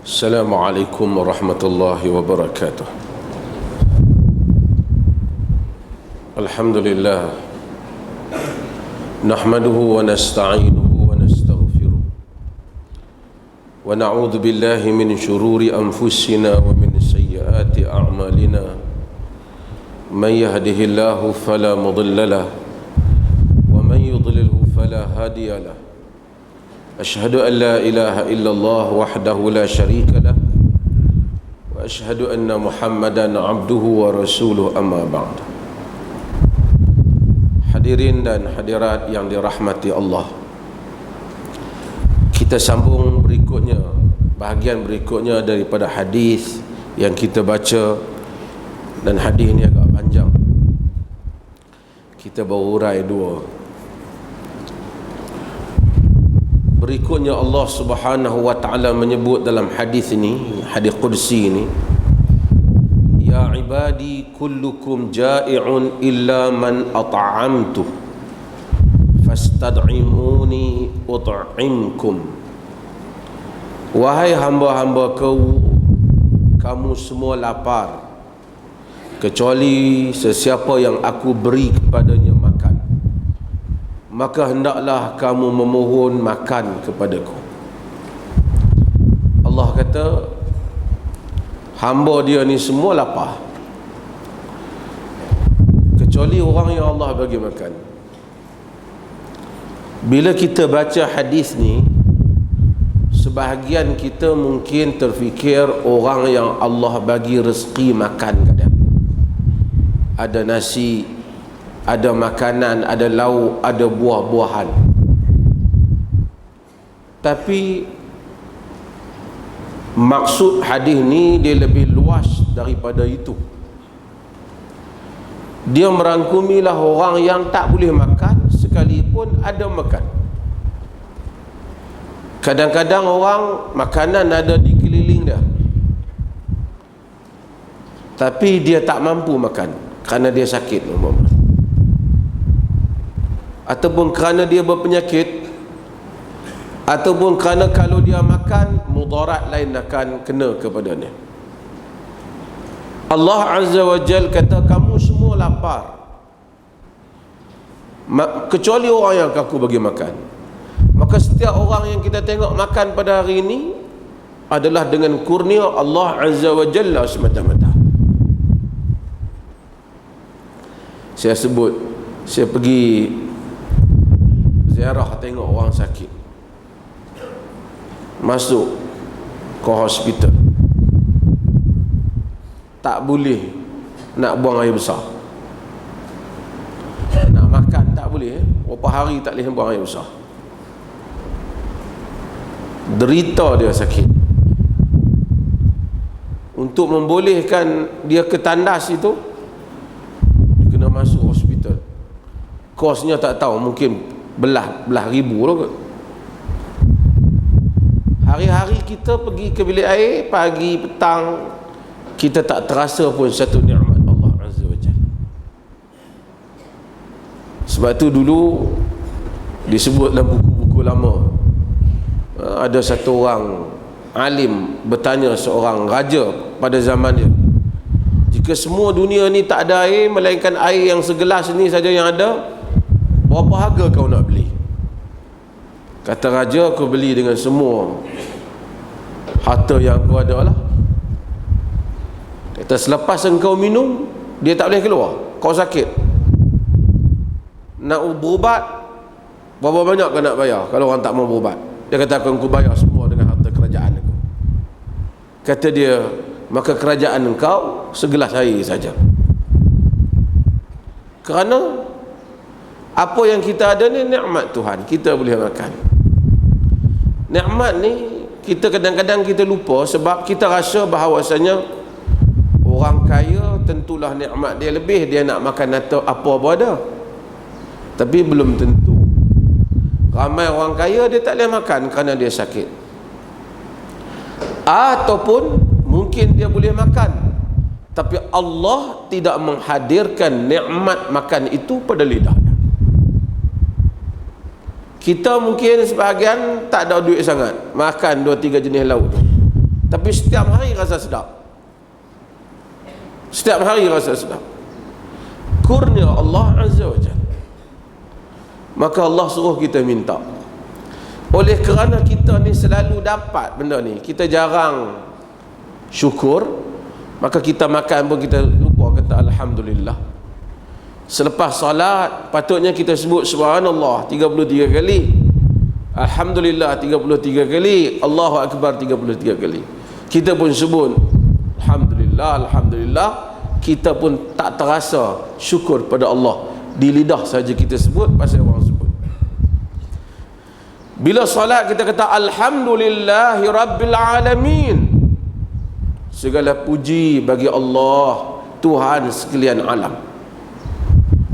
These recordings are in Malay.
Assalamualaikum warahmatullahi wabarakatuh. Alhamdulillah, nahmaduhu wa nasta'inuhu wa nastaghfiruh, wa na'udzu billahi min syururi anfusina wa min sayyiati a'malina. Man yahdihillahu fala mudilla lahu wa man yudlilhu fala hadiya lahu. Asyhadu an la ilaha illallah wahdahu la syarika lah, wa asyhadu anna Muhammadan abduhu wa rasuluh, amma ba'd. Hadirin dan hadirat yang dirahmati Allah, kita sambung berikutnya, bahagian berikutnya daripada hadis yang kita baca, dan hadis ini agak panjang. Kita berurai dua. Berikutnya Allah Subhanahu wa ta'ala menyebut dalam hadis ini, hadis qudsi ini, ya ibadi kullukum ja'i'un illa man at'amtu fastad'imuni ut'imkum. Wahai hamba-hambaku, kamu semua lapar kecuali sesiapa yang aku beri kepadanya makan, maka hendaklah kamu memohon makan kepadaku. Allah kata hamba dia ni semua lapar kecuali orang yang Allah bagi makan. Bila kita baca hadis ni, sebahagian kita mungkin terfikir orang yang Allah bagi rezeki makan kat dia, ada nasi, ada makanan, ada lauk, ada buah-buahan. Tapi maksud hadis ni dia lebih luas daripada itu. Dia merangkumilah orang yang tak boleh makan sekalipun ada makan. Kadang-kadang orang makanan ada di keliling dia, tapi dia tak mampu makan kerana dia sakit, ataupun kerana dia berpenyakit, ataupun kerana kalau dia makan mudarat lain akan kena kepadanya. Allah Azza wa Jal kata kamu semua lapar kecuali orang yang aku bagi makan. Maka setiap orang yang kita tengok makan pada hari ini adalah dengan kurnia Allah Azza wa Jalla semata-mata. Saya pergi ziarah tengok orang sakit, masuk ke hospital, tak boleh nak buang air besar, nak makan tak boleh, berapa hari tak boleh buang air besar. Derita dia sakit. Untuk membolehkan dia ke tandas itu, dia kena masuk hospital. Kosnya tak tahu, mungkin belah ribu lah kot. Hari-hari kita pergi ke bilik air, pagi, petang, kita tak terasa pun satu nikmat Allah Azza wa Jalla. Sebab tu dulu disebut dalam buku-buku lama, ada satu orang alim bertanya seorang raja pada zaman dia, jika semua dunia ni tak ada air melainkan air yang segelas ni saja yang ada, berapa harga kau nak beli? Kata raja, aku beli dengan semua harta yang kau ada lah. Kata selepas engkau minum, dia tak boleh keluar, kau sakit, nak berubat, berapa banyak kau nak bayar kalau orang tak mau berubat? Dia kata aku bayar semua dengan harta kerajaan aku. Kata dia, maka kerajaan engkau segelas air saja. Kerana apa yang kita ada ni nikmat Tuhan, kita boleh makan. Nikmat ni kita kadang-kadang kita lupa, sebab kita rasa bahawasanya orang kaya tentulah nikmat dia lebih, dia nak makan atau apa pun ada. Tapi belum tentu. Ramai orang kaya dia tak boleh makan kerana dia sakit, ataupun mungkin dia boleh makan tapi Allah tidak menghadirkan nikmat makan itu pada lidahnya. Kita mungkin sebahagian tak ada duit sangat, makan 2-3 jenis lauk tu. Tapi setiap hari rasa sedap. Setiap hari rasa sedap. Kurnia Allah Azza wa Jalla. Maka Allah suruh kita minta. Oleh kerana kita ni selalu dapat benda ni, kita jarang syukur, maka kita makan pun kita lupa kata Alhamdulillah. Selepas salat patutnya kita sebut Subhanallah 33 kali, Alhamdulillah 33 kali, Allahu Akbar 33 kali. Kita pun sebut Alhamdulillah, Alhamdulillah. Kita pun tak terasa syukur pada Allah. Di lidah saja kita sebut, pasal orang sebut. Bila salat kita kata Alhamdulillahi Rabbil Alamin. Segala puji bagi Allah, Tuhan sekalian alam.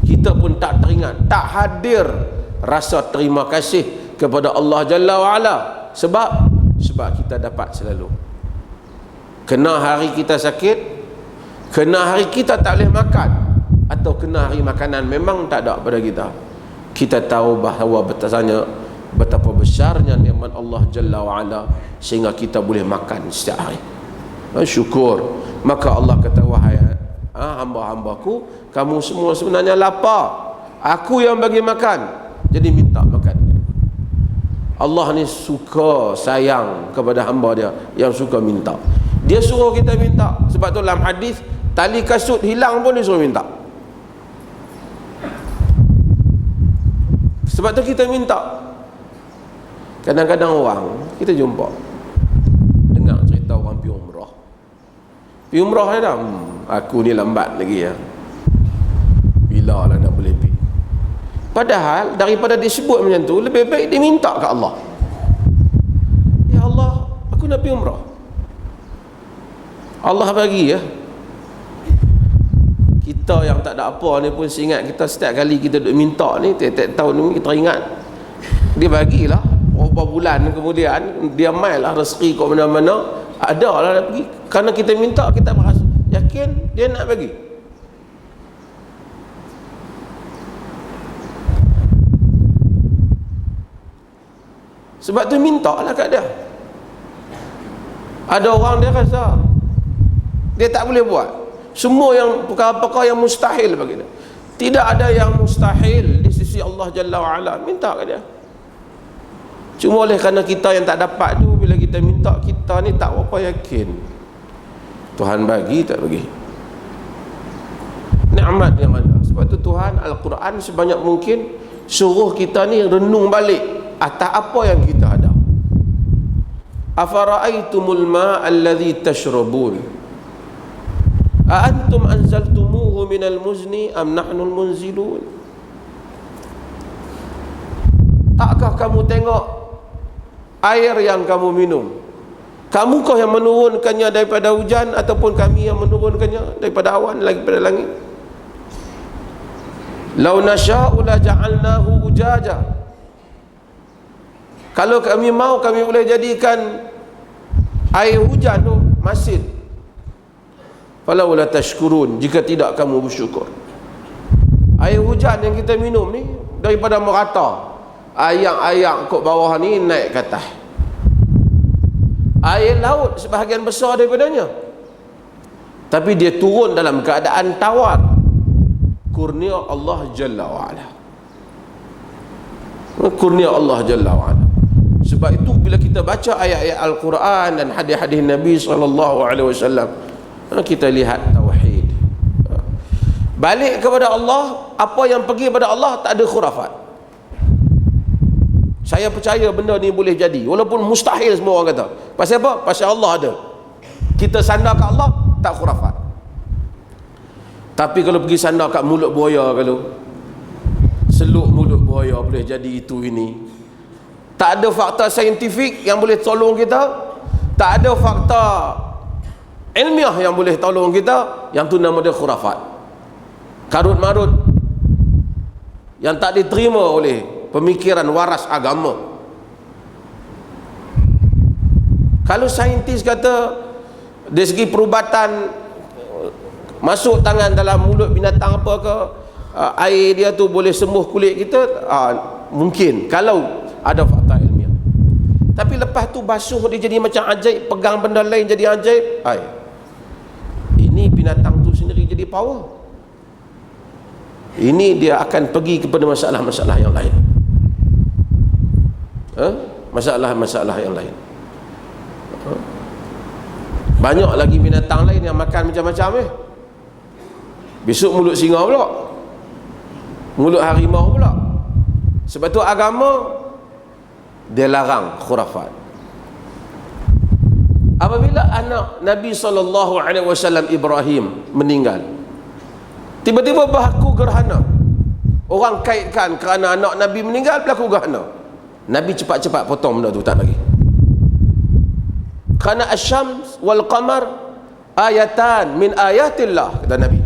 Kita pun tak teringat, tak hadir rasa terima kasih kepada Allah Jalla wa'ala. Sebab kita dapat selalu. Kena hari kita sakit, kena hari kita tak boleh makan, atau kena hari makanan memang tak ada pada kita, kita tahu bahawa betapa besarnya nikmat Allah Jalla wa'ala sehingga kita boleh makan setiap hari. Syukur. Maka Allah kata, wahai hamba-hambaku, kamu semua sebenarnya lapar, aku yang bagi makan, jadi minta makan. Allah ni suka sayang kepada hamba dia yang suka minta. Dia suruh kita minta. Sebab tu dalam hadis, tali kasut hilang pun dia suruh minta. Sebab tu kita minta. Kadang-kadang orang kita jumpa dengar cerita orang pergi umrah. Pergi umrah ni dah, aku ni lambat lagi ya, bila lah nak boleh pergi. Padahal daripada disebut macam tu, lebih baik dia minta ke Allah, ya Allah, aku nak pergi umrah, Allah bagi ya. Kita yang tak ada apa ni pun ingat, kita setiap kali kita duk minta ni, tiap-tiap tahun ni kita ingat dia bagilah. Beberapa bulan kemudian dia mai lah rezeki kat mana-mana, ada lah nak pergi. Kerana kita minta, kita merasa yakin dia nak bagi. Sebab tu minta lah kat dia. Ada orang dia rasa dia tak boleh buat. Semua yang perkara-perkara yang mustahil bagi dia. Tidak ada yang mustahil di sisi Allah Jalla wa'ala. Minta kat dia. Cuma oleh kerana kita yang tak dapat tu, bila kita minta, kita ni tak apa yakin Tuhan bagi tak bagi. Nikmat yang ada. Sebab tu Tuhan Al-Quran sebanyak mungkin suruh kita ni renung balik atas apa yang kita ada. Afara'aitumul ma'a alladhi tashrabun a antum anzaltumuhu minal muzni am nahnul munzilun. Takkah kamu tengok air yang kamu minum? Kamukah yang menurunkannya daripada hujan, ataupun kami yang menurunkannya daripada awan lagi pada langit? Lau nasya'u la ja'alnahu ujaja. Kalau kami mau, kami boleh jadikan air hujan tu masin. Falau la tashkurun, jika tidak kamu bersyukur. Air hujan yang kita minum ni daripada merata, ayak-ayak kat bawah ni naik ke atas. Air laut sebahagian besar daripadanya, tapi dia turun dalam keadaan tawar. Kurnia Allah Jalla wa'ala. Kurnia Allah Jalla wa'ala. Sebab itu bila kita baca ayat-ayat Al-Quran dan hadis-hadis Nabi SAW, kita lihat tauhid. Balik kepada Allah. Apa yang pergi kepada Allah tak ada khurafat. Saya percaya benda ni boleh jadi, walaupun mustahil semua orang kata. Pasal apa? Pasal Allah ada. Kita sandar kat Allah, tak khurafat. Tapi kalau pergi sandar kat mulut buaya, kalau seluk mulut buaya boleh jadi itu ini, tak ada fakta saintifik yang boleh tolong kita, tak ada fakta ilmiah yang boleh tolong kita, yang tu nama dia khurafat, karut marut yang tak diterima oleh pemikiran waras agama. Kalau saintis kata dari segi perubatan, masuk tangan dalam mulut binatang apa ke, air dia tu boleh sembuh kulit kita, mungkin kalau ada fakta ilmiah. Tapi lepas tu basuh dia jadi macam ajaib, pegang benda lain jadi ajaib. Ini binatang tu sendiri jadi power. Ini dia akan pergi kepada masalah-masalah yang lain. Masalah-masalah yang lain. Banyak lagi binatang lain yang makan macam-macam Besok mulut singa pula, mulut harimau pula. Sebab tu agama dia larang khurafat. Apabila anak Nabi SAW Ibrahim meninggal, tiba-tiba berlaku gerhana. Orang kaitkan kerana anak Nabi meninggal berlaku gerhana. Nabi cepat-cepat potong benda tu, tak lagi. Kerana asyams wal qamar ayatan min ayatillah, kata Nabi.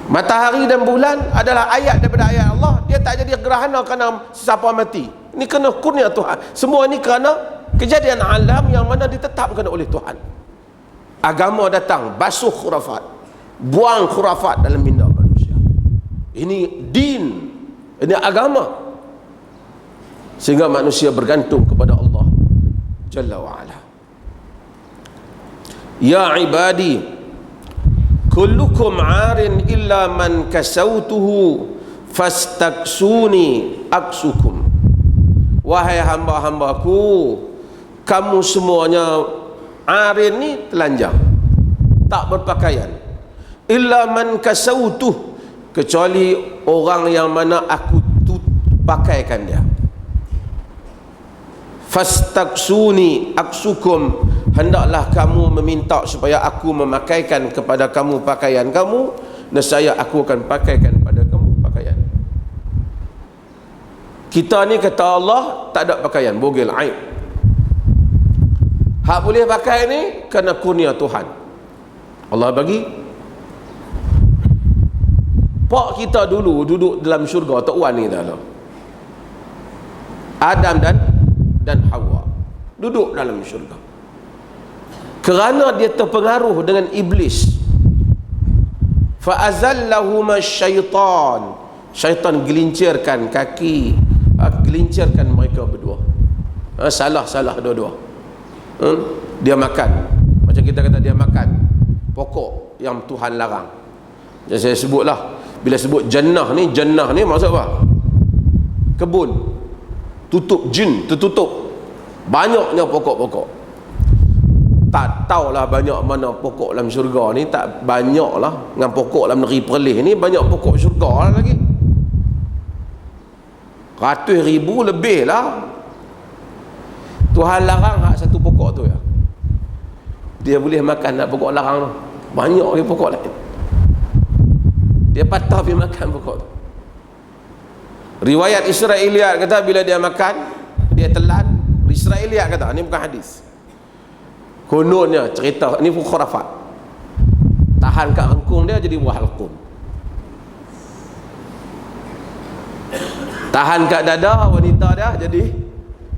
Matahari dan bulan adalah ayat daripada ayat Allah. Dia tak jadi gerhana kerana siapa mati. Ini kena kurnia Tuhan. Semua ini kerana kejadian alam yang mana ditetapkan oleh Tuhan. Agama datang basuh khurafat, buang khurafat dalam minda manusia. Ini din, ini agama, sehingga manusia bergantung kepada Allah Jalla wa'ala. Ya ibadi, kullukum arin illa man kasautuhu fastaksuni aksukum. Wahai hamba-hambaku, kamu semuanya arin ni telanjang, tak berpakaian. Illa man kasautuh, kecuali orang yang mana aku pakaikan dia. Fastaksuni aksukum, hendaklah kamu meminta supaya aku memakaikan kepada kamu pakaian kamu, nescaya aku akan pakaikan pada kamu pakaian. Kita ni kata Allah tak ada pakaian, bogel, aib. Hak boleh pakai ni kerana kurnia Tuhan. Allah bagi. Pak kita dulu duduk dalam syurga, Tok Wan ni dah. Adam dan Hawa duduk dalam syurga. Kerana dia terpengaruh dengan iblis, fa'azallahuma syaitan, syaitan gelincirkan kaki, gelincirkan mereka berdua. Salah dua-dua. Dia makan, macam kita kata dia makan pokok yang Tuhan larang. Jadi saya sebutlah, bila sebut jannah ni maksud apa? Kebun tutup, jin tertutup, banyaknya pokok-pokok. Tak tahulah banyak mana pokok dalam syurga ni, tak banyak lah. Dengan pokok dalam negeri Perlis ni banyak pokok syurga lah lagi, ratus ribu lebih lah. Tuhan larang hak satu pokok tu ya. Dia boleh makan nak pokok larang tu, banyak lagi pokok lain. Dia patah pergi makan pokok tu. Riwayat Israiliyat kata bila dia makan, dia telan. Israiliyat kata, ni bukan hadis, kononnya cerita, ni pun khurafat. Tahan kat rengkung dia jadi buah halqum, tahan kat dada wanita dia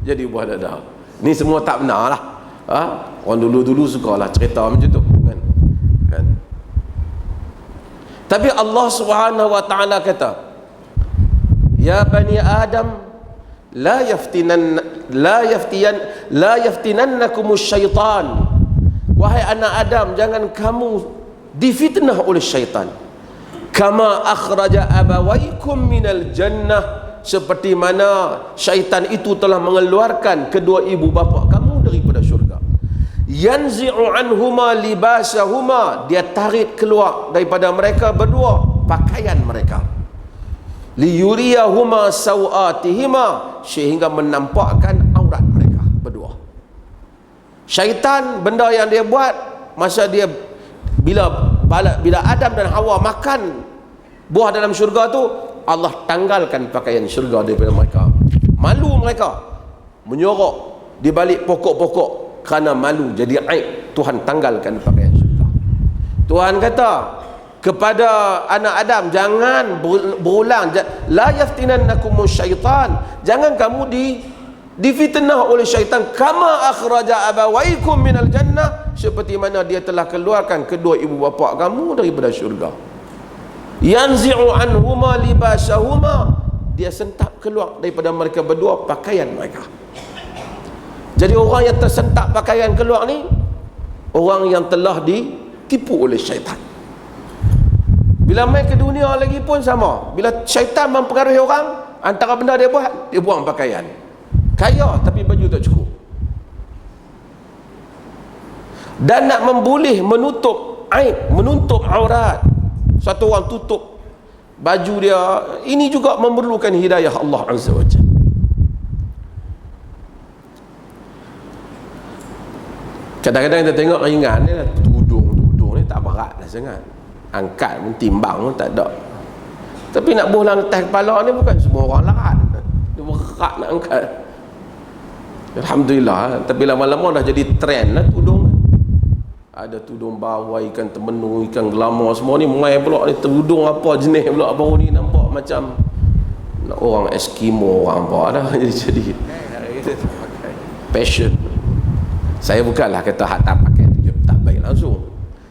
jadi buah dada. Ni semua tak benar lah. Orang dulu sukalah cerita macam tu kan. Tapi Allah Subhanahu wa taala kata, ya bani Adam, la yaftinannakumus syaitan. Wahai anak Adam, jangan kamu difitnah oleh syaitan. Kama akhraja abawaikum minal jannah, seperti mana syaitan itu telah mengeluarkan kedua ibu bapa kamu daripada syurga. Yanzi'u anhuma libasahuma, dia tarik keluar daripada mereka berdua pakaian mereka. Liyuriyahuma sawatihima, sehingga menampakkan aurat mereka berdua. Syaitan, benda yang dia buat masa dia bila Adam dan Hawa makan buah dalam syurga tu, Allah tanggalkan pakaian syurga daripada mereka. Malu mereka menyorok di balik pokok-pokok kerana malu, jadi aib. Tuhan tanggalkan pakaian syurga. Tuhan kata kepada anak Adam, jangan berulang, la yaftinannakumus syaitan, jangan kamu difitnah oleh syaitan. Kama akhraja abawaikum minal jannah, seperti mana dia telah keluarkan kedua ibu bapa kamu daripada syurga. Yanzi'u anhuma libasahuma, dia sentap keluar daripada mereka berdua pakaian mereka. Jadi orang yang tersentap pakaian keluar ni, orang yang telah ditipu oleh syaitan. Bila main ke dunia lagi pun sama. Bila syaitan mempengaruhi orang, antara benda dia buat, dia buang pakaian. Kaya tapi baju tak cukup. Dan nak membulih, menutup aib, menutup aurat. Satu orang tutup baju dia, ini juga memerlukan hidayah Allah Azza wa Jalla. Kadang-kadang kita tengok ringan ni lah, tudung ni tak berat dah sangat, angkat pun, timbang pun tak ada. Tapi nak bohlang atas kepala ni bukan semua orang larat, dia berat nak angkat. Alhamdulillah. Tapi lama-lama dah jadi trend lah tudung. Ada tudung bawah, ikan temenu, ikan gelama, semua ni mai pula ni. Tudung apa jenis pula baru ni, nampak macam orang Eskimo, orang apa dah. Jadi passion. Saya bukanlah kata hak tak pakai tu tak baik langsung,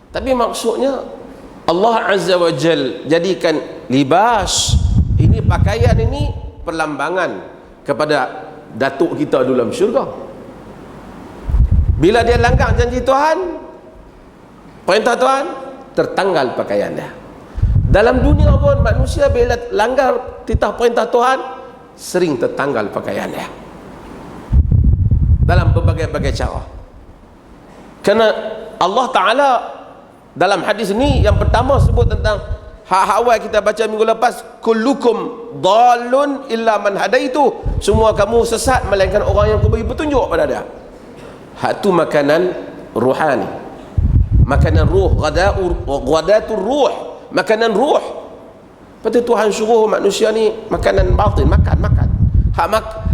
tapi maksudnya Allah Azza wa Jal jadikan libas ini, pakaian ini perlambangan kepada datuk kita dalam syurga. Bila dia langgar janji Tuhan, perintah Tuhan, tertanggal pakaian dia. Dalam dunia pun manusia bila langgar titah perintah Tuhan, sering tertanggal pakaian dia dalam berbagai-bagai cara. Kerana Allah Ta'ala dalam hadis ni yang pertama sebut tentang hak awal kita baca minggu lepas, kullukum dhalun illa man hadaitu, semua kamu sesat melainkan orang yang aku bagi petunjuk pada dia. Hak tu makanan ruhani, makanan ruh, ghadatur ruh, makanan ruh. Lepas tu Tuhan suruh manusia ni makanan batin, makan.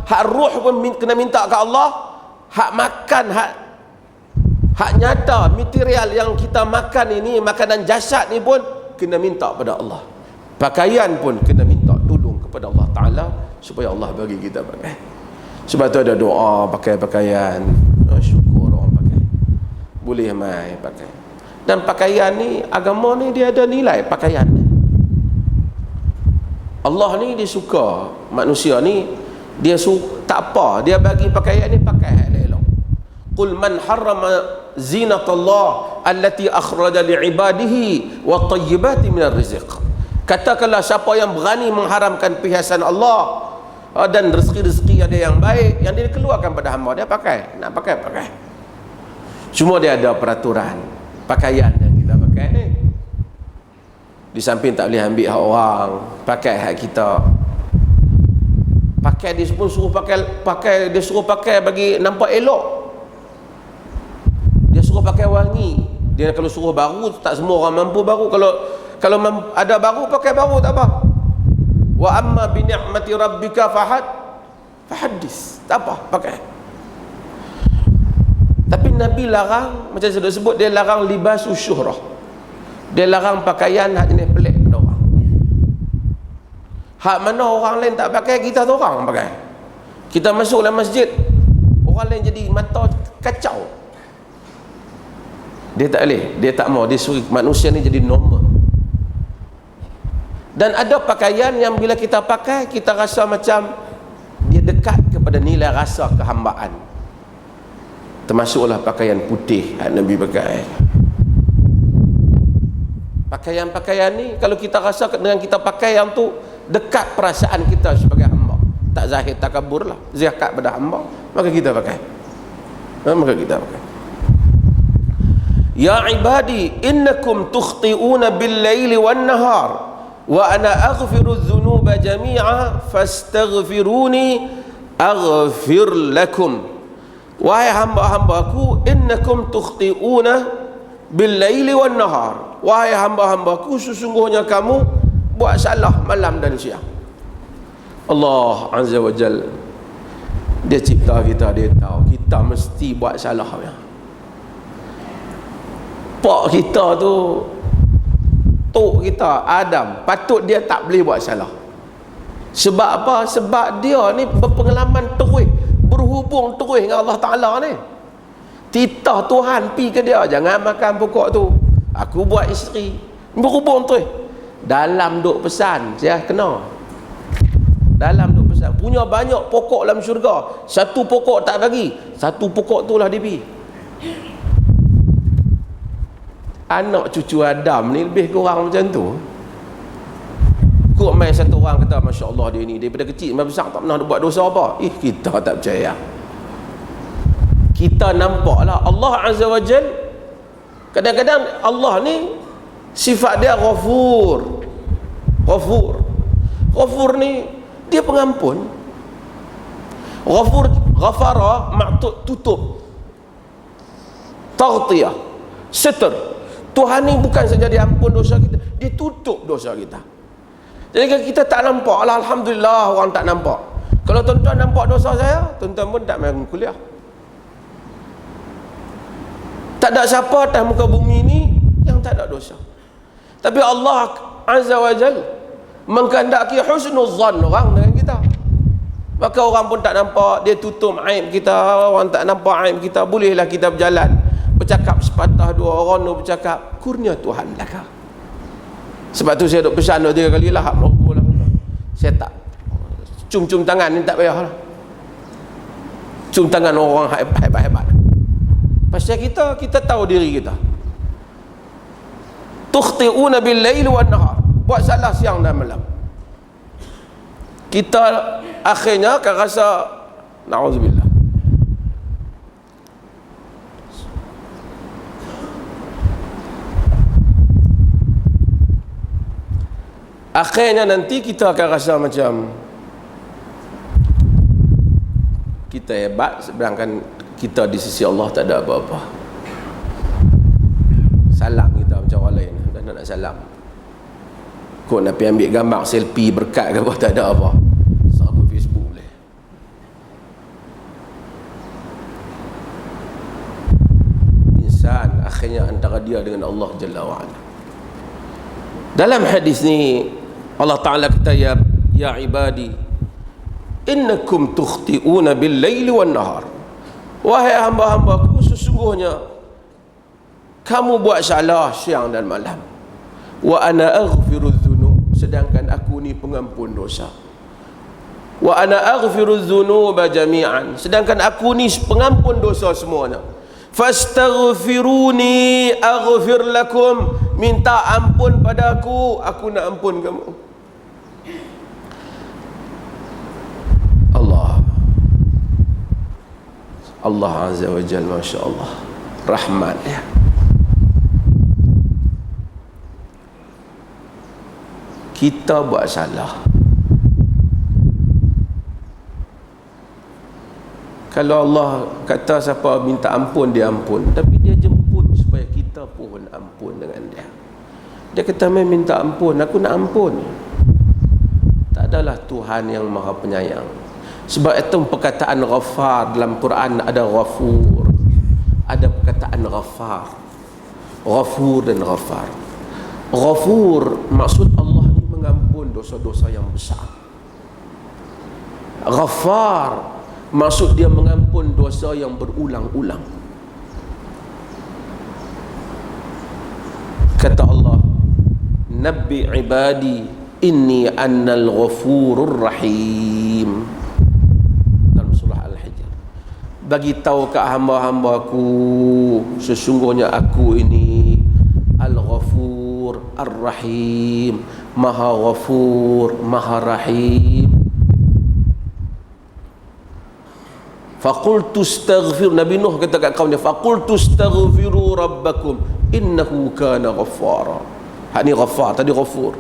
Hak ruh pun kena minta ke Allah. Hak makan, hak nyata, material yang kita makan ini, makanan jasad ni pun kena minta pada Allah. Pakaian pun kena minta tolong kepada Allah Ta'ala supaya Allah bagi kita pakai. Sebab tu ada doa pakai pakaian, syukur orang pakai, boleh mai pakai. Dan pakaian ni, agama ni dia ada nilai pakaian ni. Allah ni dia suka manusia ni, dia tak apa, dia bagi pakaian ni pakai elok. Qul man harrama zinatallah allati akhraja li'ibadihi wa tayyibati minar rizq. Katakanlah siapa yang berani mengharamkan perhiasan Allah dan rezeki-rezeki ada yang baik yang dia keluarkan pada hamba, dia pakai, nak pakai. Cuma dia ada peraturan pakaian yang kita pakai ni. Di samping tak boleh ambil hak orang, pakai hak kita. Pakai dia pun suruh pakai dia suruh pakai bagi nampak elok. Dia suruh pakai wangi. Dia kalau suruh baru, tak semua orang mampu baru. Kalau ada baru, pakai baru tak apa. Wa amma bi ni'mati rabbika fahaddis. Tak apa, pakai. Tapi Nabi larang, macam saya dah sebut, dia larang libasus syuhrah. Dia larang pakaian hak jenis pelik pada orang. Hak mana orang lain tak pakai, kita tu orang pakai. Kita masuk dalam masjid, orang lain jadi mata kacau. Dia tak boleh, dia tak mau, dia suruh manusia ni jadi normal. Dan ada pakaian yang bila kita pakai, kita rasa macam dia dekat kepada nilai rasa kehambaan. Termasuklah pakaian putih yang Nabi pakai. Pakaian-pakaian ni, kalau kita rasa dengan kita pakai yang tu dekat perasaan kita sebagai hamba, tak zahir takabur lah, zakat pada hamba, maka kita pakai. Ya ibadi innakum tukhti'una bil-laili wan-nahar wa ana aghfiru adh-dhunuba jami'a fastaghfiruni aghfir lakum. Wahai hamba-hambaku, innakum tukhti'una bil-laili wan-nahar, wahai hamba-hambaku, sesungguhnya kamu buat salah malam dan siang. Allah Azza wa Jal, dia cipta kita, dia tahu kita mesti buat salah ya. Pak kita tu, tok kita Adam, patut dia tak boleh buat salah. Sebab apa? Sebab dia ni berpengalaman terus, berhubung terus dengan Allah Ta'ala ni. Titah Tuhan pi ke dia, jangan makan pokok tu, aku buat isteri, berhubung terus. Dalam duk pesan, saya kena dalam duk pesan, punya banyak pokok dalam syurga, satu pokok tak bagi, satu pokok tu lah dia pergi. Anak cucu Adam ni lebih kurang macam tu. Kok main satu orang kata Masya Allah dia ni daripada kecil sampai besar tak pernah buat dosa apa. Kita tak percaya. Kita nampaklah Allah Azza wa Jal, kadang-kadang Allah ni sifat dia Ghafur. Ghafur ni dia pengampun. Ghafur, ghafara maksud tutup, taghtiyah, seter. Tuhan ni bukan saja dia ampun dosa kita, dia tutup dosa kita. Jadi kalau kita tak nampak lah, alhamdulillah orang tak nampak. Kalau tuan-tuan nampak dosa saya, tuan-tuan pun tak main kuliah. Tak ada siapa atas muka bumi ni yang tak ada dosa. Tapi Allah Azza wa Jal mengkehendaki husnuzan orang dengan kita. Maka orang pun tak nampak, dia tutup aib kita, orang tak nampak aib kita. Bolehlah kita berjalan, bercakap sepatah dua orang tu bercakap, kurnia Tuhan belaka. Sebab tu saya duk pesan 2-3 kali lah, hak meroboh lah. Saya tak cium-cium tangan ni tak payah lah. Cium tangan orang hebat-hebat. Pasal kita tahu diri kita. Tukhti'una bil lail wan nahar, buat salah siang dan malam. Kita akhirnya akan rasa na'udzubillah. Akhirnya nanti kita akan rasa macam kita hebat, sedangkan kita di sisi Allah tak ada apa-apa. Salam kita macam orang lain, dah nak salam. Kau nak pergi ambil gambar selfie berkat ke apa, tak ada apa. Sama Facebook boleh. Insan akhirnya antara dia dengan Allah Jalla wa'ala. Dalam hadis ni Allah Ta'ala kata, ya ibadi innakum tukhti'una bil laili wan nahar. Wahai hamba-hambaku, sesungguhnya kamu buat salah siang dan malam. Wa ana aghfiru dzunub, sedangkan aku ni pengampun dosa. Wa ana aghfiru dzunuba jami'an, sedangkan aku ni pengampun dosa semuanya. Fastaghfiruni aghfir lakum, minta ampun padaku, aku nak ampun kamu. Allah Azza wa Jalla, Masya Allah, rahmat ya. Kita buat salah, kalau Allah kata siapa minta ampun dia ampun, tapi dia jemput supaya kita pun ampun dengan dia. Dia kata main minta ampun, aku nak ampun. Tak adalah Tuhan yang maha penyayang. Sebab itu perkataan Ghaffar dalam Quran ada Ghafur, ada perkataan Ghaffar, Ghafur dan Ghaffar. Ghafur maksud Allah ni mengampun dosa-dosa yang besar. Ghaffar maksud dia mengampun dosa yang berulang-ulang. Kata Allah, Nabbi ibadi inni annal ghafurur rahim. Bagi tahu ke hamba-hambaku, sesungguhnya aku ini Al-Ghafur Ar-Rahim, Maha Ghafur, Maha Rahim. Faqultu astaghfir, Nabi Nuh kata kat kaumnya, faqultu astaghfiru rabbakum innahu kana ghaffara. Hak ni Ghaffar, tadi Ghafur.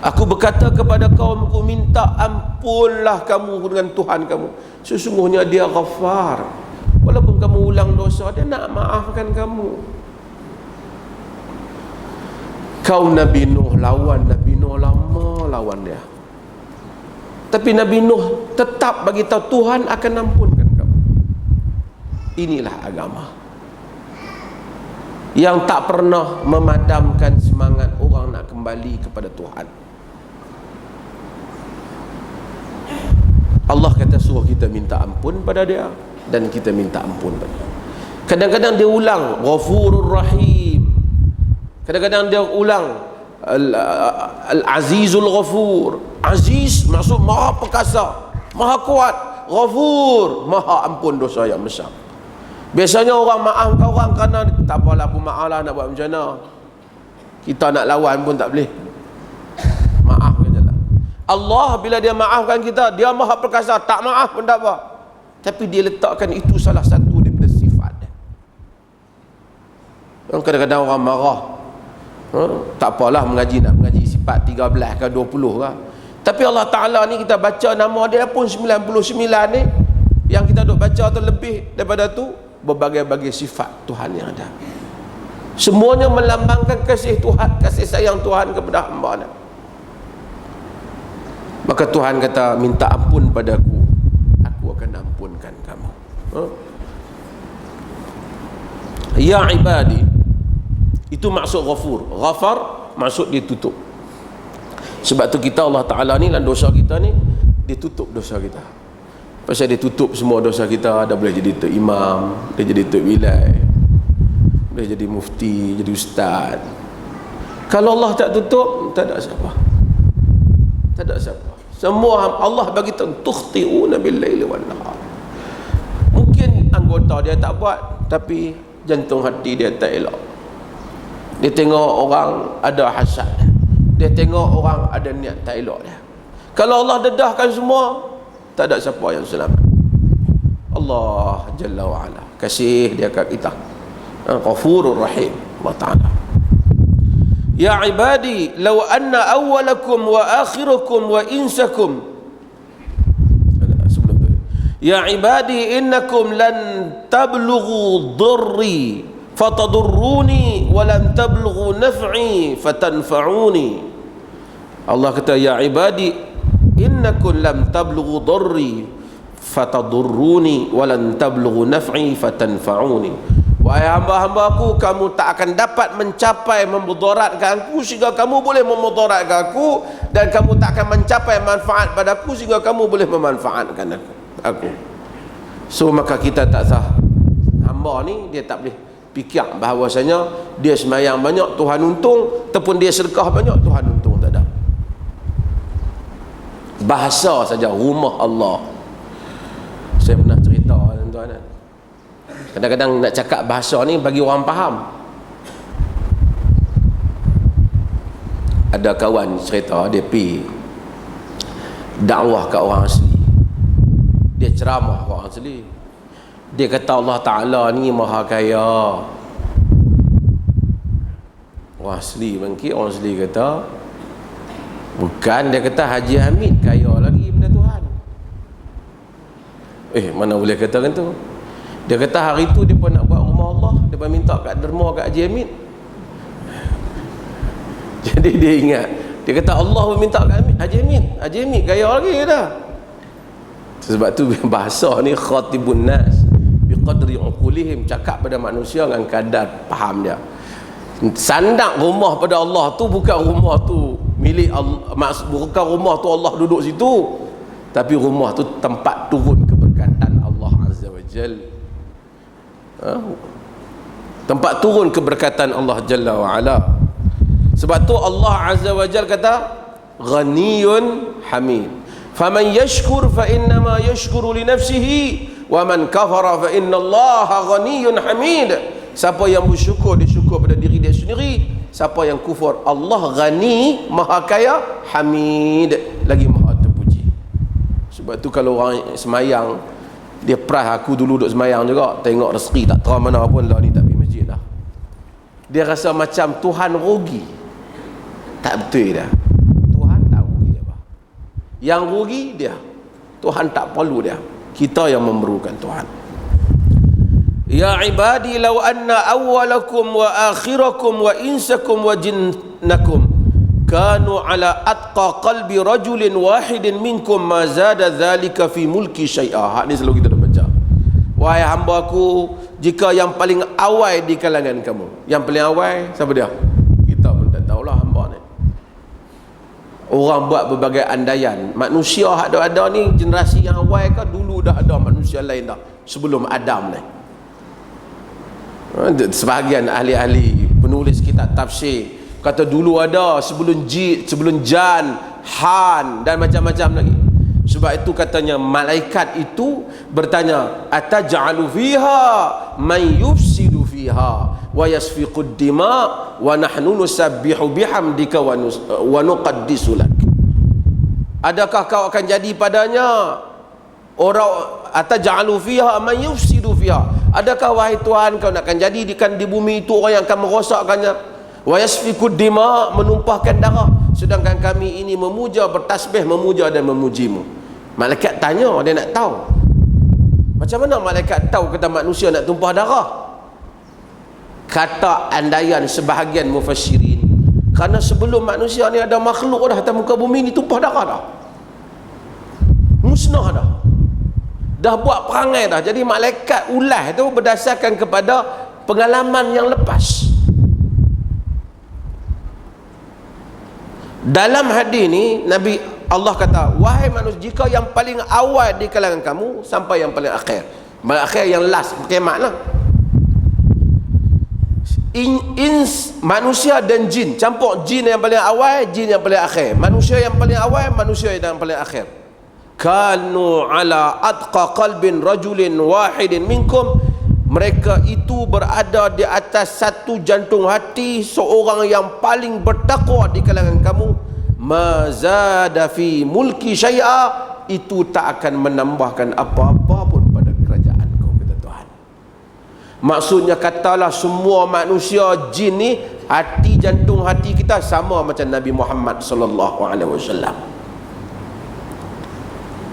Aku berkata kepada kaumku, minta ampunlah kamu dengan Tuhan kamu, sesungguhnya dia Ghaffar. Walaupun kamu ulang dosa, dia nak maafkan kamu. Kaum Nabi Nuh lawan Nabi Nuh, lama lawan dia, tapi Nabi Nuh tetap bagi tahu Tuhan akan ampunkan kamu. Inilah agama yang tak pernah memadamkan semangat orang nak kembali kepada Tuhan. Allah kata suruh kita minta ampun pada dia, dan kita minta ampun pada dia. Kadang-kadang dia ulang Ghafurur Rahim, kadang-kadang dia ulang Al-Azizul Ghafur, Aziz maksud maha perkasa, maha kuat. Ghafur, maha ampun dosa yang besar. Biasanya orang maafkan orang kerana tak apalah, aku maaf lah, nak buat macam mana. Kita nak lawan pun tak boleh. Maaf je lah. Allah bila dia maafkan kita, dia maha perkasa, tak maaf pun tak apa. Tapi dia letakkan itu salah satu daripada sifat dia. Kadang-kadang orang marah, tak apalah nak mengaji sifat 13 ke 20 ke. Tapi Allah Ta'ala ni kita baca nama dia pun 99 ni, yang kita duk baca tu lebih daripada tu, berbagai-bagai sifat Tuhan yang ada. Semuanya melambangkan kasih Tuhan, kasih sayang Tuhan kepada hamba-Nya. Maka Tuhan kata, minta ampun padaku, aku akan ampunkan kamu. Ya ibadi, itu maksud ghafur. Ghafar maksud ditutup. Sebab tu kita, Allah Ta'ala ni dalam dosa kita ni, dia tutup dosa kita. Pasal dia tutup semua dosa kita. Dah boleh jadi tok imam, dia jadi tok wilai, boleh jadi mufti, jadi ustaz. Kalau Allah tak tutup, tak ada siapa. Tak ada siapa. Semua Allah bagi tahu, tukhti'una bil-laili wan-nahar. Mungkin anggota dia tak buat, tapi jantung hati dia tak elok. Dia tengok orang ada hasad, dia tengok orang ada niat tak elok dia. Kalau Allah dedahkan semua, tak ada siapa yang selamat. Allah Jalla wa'ala kasih dia kat kita. Ghafurur Rahim, Allah Ta'ala. Ya ibadi, law anna awwalakum wa akhirakum wa insakum. Sebelum tu, ya ibadi innakum lan tablughu dhurri fatadurruni wa lan tablughu naf'i fatanfa'uni. Allah kata, ya ibadi innakum lam tablughu dhurri fatadurruni wa lan tablughu naf'i fatanfa'uni. Wahai hamba-hamba aku, kamu tak akan dapat mencapai memudaratkan aku sehingga kamu boleh memudaratkan aku, dan kamu tak akan mencapai manfaat padaku sehingga kamu boleh memanfaatkan aku. So maka kita tak sah, hamba ni dia tak boleh fikir bahawasanya dia semayang banyak Tuhan untung, ataupun dia sedekah banyak Tuhan untung. Tak ada. Bahasa saja, rumah Allah. Saya pernah cerita, tuan-tuan, kadang-kadang nak cakap bahasa ni bagi orang faham. Ada kawan cerita, dia pergi dakwah kat orang asli, dia ceramah kat orang asli. Dia kata Allah Ta'ala ni maha kaya. Orang asli bangkit, orang asli kata bukan, dia kata Haji Hamid kaya lagi daripada Tuhan. Mana boleh katakan tu. Dia kata hari tu dia pun nak buat rumah Allah, dia pun minta kat derma kat Haji Hamid. Jadi dia ingat, dia kata Allah pun minta kat Haji Hamid, Haji Hamid kaya lagi dah. Sebab tu bahasa ni khatibun nas biqadri uqulihim, cakap pada manusia dengan kadar faham dia. Sandak rumah pada Allah tu bukan rumah tu milik Allah, bukan rumah tu Allah duduk situ, tapi rumah tu tempat turun keberkatan Allah Azza wa Jal. Tempat turun keberkatan Allah Jalla wa Ala. Sebab tu Allah Azza wa Jal kata ghaniyun hamid. Faman yashkur fa innama yashkuru li nafsihi wa man kafara fa innallaha ghaniyun hamid. Siapa yang bersyukur, dia syukur pada diri dia sendiri. Siapa yang kufur, Allah ghani, maha kaya, hamid, lagi maha terpuji. Sebab tu kalau orang semayang, dia perah, aku dulu duduk semayang juga, tengok rezeki tak terang mana pun lah ni tak pergi masjid dah. Dia rasa macam Tuhan rugi. Tak betul dah. Tuhan tak rugi apa. Yang rugi dia. Tuhan tak perlu dia. Kita yang memerlukan Tuhan. Ya ibadi law anna awwalakum wa akhirakum wa insakum wa jinnakum kanu ala atqa qalbi rajulin wahidin minkum ma zada dhalika fi mulki syai'a. Ni selalu kita dah baca. Wahai hamba aku, jika yang paling awal di kalangan kamu, yang paling awal siapa dia? Kita pun tak tahulah hamba ni. Orang buat berbagai andaian. Manusia ada ni generasi yang awal ke dulu dah ada manusia lain dah sebelum Adam ni. Sebahagian ahli-ahli penulis kitab tafsir kata dulu ada sebelum jan Han, dan macam-macam lagi. Sebab itu katanya malaikat itu bertanya, ataj'alu fiha man yufsidu fiha wa yasfiqud dima wa nahnu nusabbihu bihamdika wa nuqaddisu lak. Adakah kau akan jadi padanya orang, ataj'alu fiha man yufsidu fiha, adakah wahai Tuhan kau nak akan jadikan di bumi itu orang yang akan merosakkannya, wa yasfiqud dima, menumpahkan darah, sedangkan kami ini memuja, bertasbih, memuja dan memujimu. Malaikat tanya, dia nak tahu. Macam mana malaikat tahu kata manusia nak tumpah darah? Kata andaian sebahagian mufassirin, kerana sebelum manusia ni ada makhluk dah atas muka bumi ni tumpah darah dah, musnah dah buat perangai dah. Jadi malaikat ulas tu berdasarkan kepada pengalaman yang lepas. Dalam hadis ni Nabi Allah kata, wahai manusia, jika yang paling awal di kalangan kamu sampai yang paling akhir, yang last, kiamat lah, manusia dan jin, campur jin yang paling awal, jin yang paling akhir, manusia yang paling awal, manusia yang paling akhir, kanu ala atqa qalbin rajulin wahidin minkum, mereka itu berada di atas satu jantung hati seorang yang paling bertakwa di kalangan kamu. Mazada fi mulki syai'a, itu tak akan menambahkan apa-apa pun pada kerajaan kau, kata Tuhan. Maksudnya katalah semua manusia jin ni, hati jantung hati kita sama macam Nabi Muhammad sallallahu alaihi wasallam.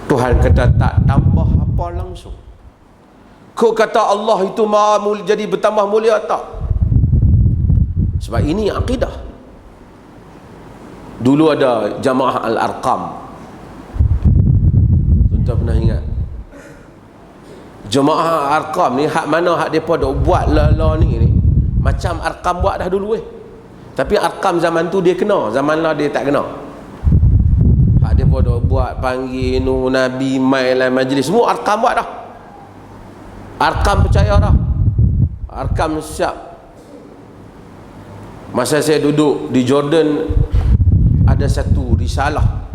Tuhan kata tak tambah apa langsung. Kau kata Allah itu maha mulia, jadi bertambah mulia tak? Sebab ini akidah. Dulu ada Jamaah Al-Arqam, tuan-tuan pernah ingat? Jamaah Al-Arqam ni hak mana hak mereka dok buat la ni macam Arqam buat dah dulu tapi Arqam zaman tu dia kena, zaman lah dia tak kena. Hak mereka dok buat panggil Nabi mai dalam majlis, semua Arqam buat dah. Arqam percaya dah, Arqam siap. Masa saya duduk di Jordan, ada satu risalah,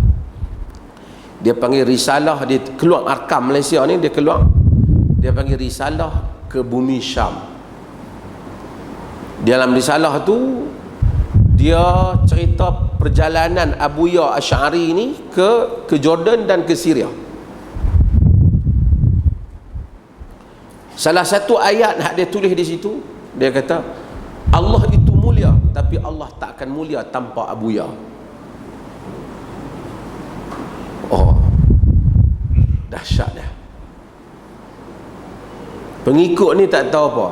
dia panggil risalah, dia keluar Arqam Malaysia ni, dia keluar, dia panggil risalah ke bumi Syam. Dalam risalah tu dia cerita perjalanan Abu Ya Asy'ari ni ke Jordan dan ke Syria. Salah satu ayat hak dia tulis di situ, dia kata Allah itu mulia, tapi Allah tak akan mulia tanpa Abu Ya. Oh, dahsyat dah. Pengikut ni tak tahu apa.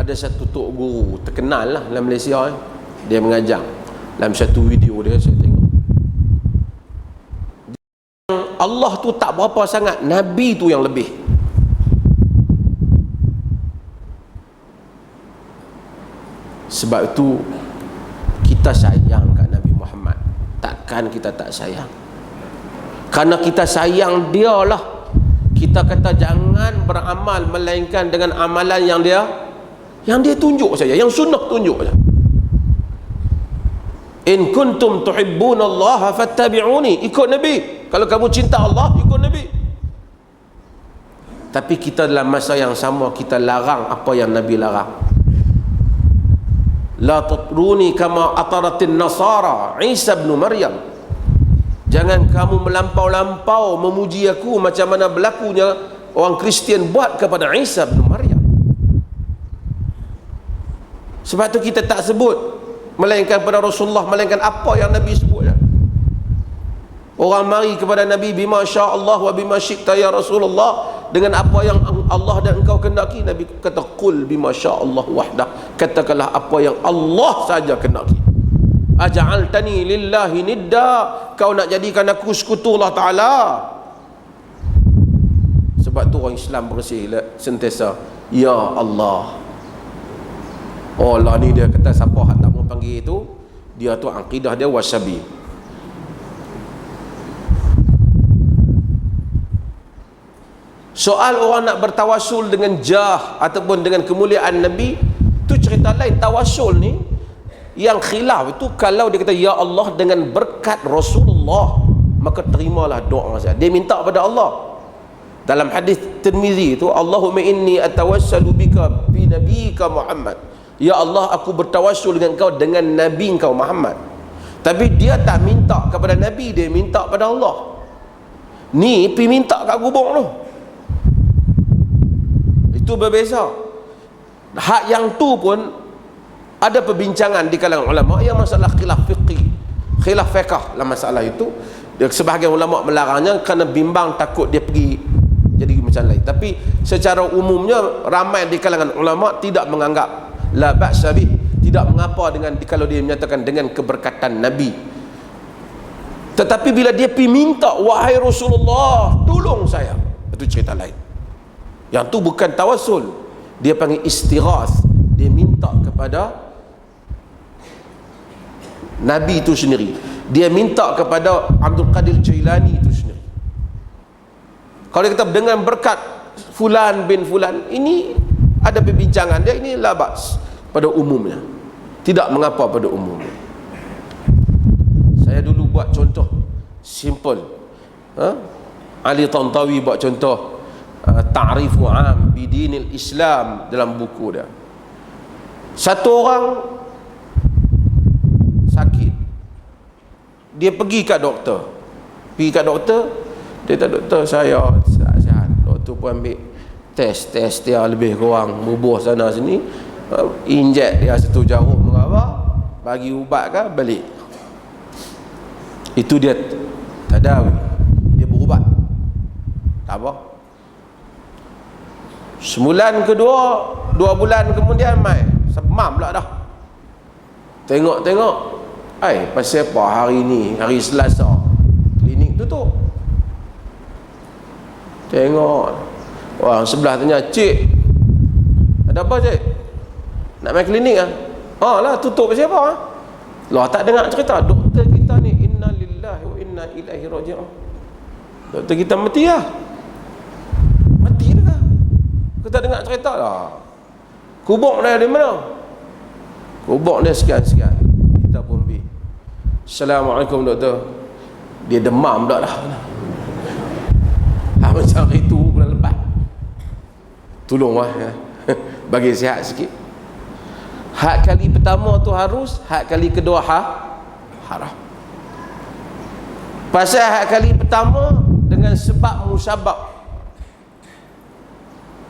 Ada satu tok guru terkenal lah dalam Malaysia dia mengajar. Dalam satu video dia saya tengok, Allah tu tak berapa sangat, Nabi tu yang lebih. Sebab itu kita sayang kat Nabi Muhammad. Takkan kita tak sayang? Karena kita sayang dia lah kita kata jangan beramal melainkan dengan amalan yang dia tunjuk saja, yang sunnah tunjuk saja. In kuntum tuhibbunallaha fattabi'uni, ikut Nabi. Kalau kamu cinta Allah, ikut Nabi. Tapi kita dalam masa yang sama kita larang apa yang Nabi larang. La tutruni kama ataratin nasara Isa bin Maryam. Jangan kamu melampau-lampau memuji aku macam mana berlakunya orang Kristian buat kepada Isa bin Maryam. Sebab tu kita tak sebut melainkan pada Rasulullah, melainkan apa yang Nabi sebut. Orang mari kepada Nabi, bima sya'allah wa bima syi'ta ya Rasulullah, dengan apa yang Allah dan engkau kendaki. Nabi kata qul bima sya'allah wahdah, katakanlah apa yang Allah saja kendaki. Aja'altani lillahi nidda, kau nak jadikan aku sekutu Allah Ta'ala. Sebab tu orang Islam bersih sentiasa ya Allah. Oh lah ni dia kata siapa hak tak mau panggil itu, dia tu akidah dia wasabi. Soal orang nak bertawasul dengan jah ataupun dengan kemuliaan Nabi, tu cerita lain. Tawasul ni Yang khilaf itu kalau dia kata ya Allah dengan berkat Rasulullah, maka terimalah doa saya. Dia minta pada Allah. Dalam hadis Tirmizi itu, Allahumma inni atawassalu bika bi nabiyyika Muhammad. Ya Allah, aku bertawassul dengan kau dengan nabi kau Muhammad. Tapi dia tak minta kepada nabi, dia minta pada Allah. Ni pi minta kat kubur tu. Itu berbeza. Hak yang tu pun ada perbincangan di kalangan ulama yang masalah khilaf fiqih, khilaf fiqh dalam masalah itu. Sebahagian ulama melarangnya kerana bimbang takut dia pergi jadi macam lain. Tapi secara umumnya ramai di kalangan ulama tidak menganggap la ba'sa bih, tidak mengapa dengan kalau dia menyatakan dengan keberkatan Nabi. Tetapi bila dia pergi minta, wahai Rasulullah tolong saya, itu cerita lain. Yang tu bukan tawassul, dia panggil istighath. Dia minta kepada Nabi itu sendiri, dia minta kepada Abdul Qadir Jailani itu sendiri. Kalau dia kata dengan berkat fulan bin fulan, ini ada perbincangan dia, ini labas pada umumnya, tidak mengapa pada umumnya. Saya dulu buat contoh simple, Ali Tantawi buat contoh ta'rifu am bidinil Islam dalam buku dia. Satu orang sakit, dia pergi kat doktor, dia kata doktor saya sihat. Doktor pun ambil test dia lebih kurang bubuh sana sini, injek dia satu jarum ke apa, bagi ubat ke balik. Itu dia tadawi, dia berubat, tak apa. Sebulan kedua, 2 bulan kemudian mai semam pula dah. Tengok pasal apa hari ni, hari Selasa klinik tutup. Tengok orang sebelah tanya, cik ada apa cik, nak main klinik ah? Lah tutup pasal apa lah, tak dengar cerita doktor kita ni, inna lillahi wa inna ilaihi raji'un. Doktor kita mati dah. Kita dengar cerita lah. Kubur dia di mana? Kubur dia sekian-sekian. Kita pun pergi. Assalamualaikum doktor. Dia demam dah. Macam itu bulan lepas. Tolonglah ya. Bagi sihat sikit. Hak kali pertama tu harus, hak kali kedua haram. Pasal hak kali pertama dengan sebab musabab,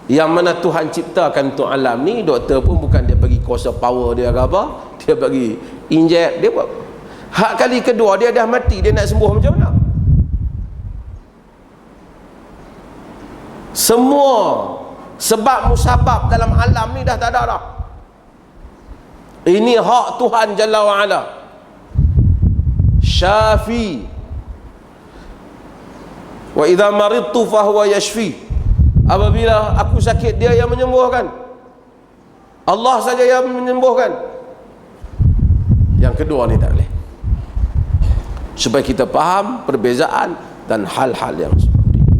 yang mana Tuhan ciptakan untuk alam ni, doktor pun bukan dia bagi kuasa power dia ke apa, dia bagi injek, dia buat. Hak kali kedua dia dah mati, dia nak sembuh macam mana? Semua sebab musabab dalam alam ni dah tak ada dah. Ini hak Tuhan Jalla wa'ala. Syafi, wa idza maridtu fahuwa yashfi. Apabila aku sakit, dia yang menyembuhkan. Allah saja yang menyembuhkan. Yang kedua ni tak boleh. Supaya kita faham perbezaan dan hal-hal yang seperti ini.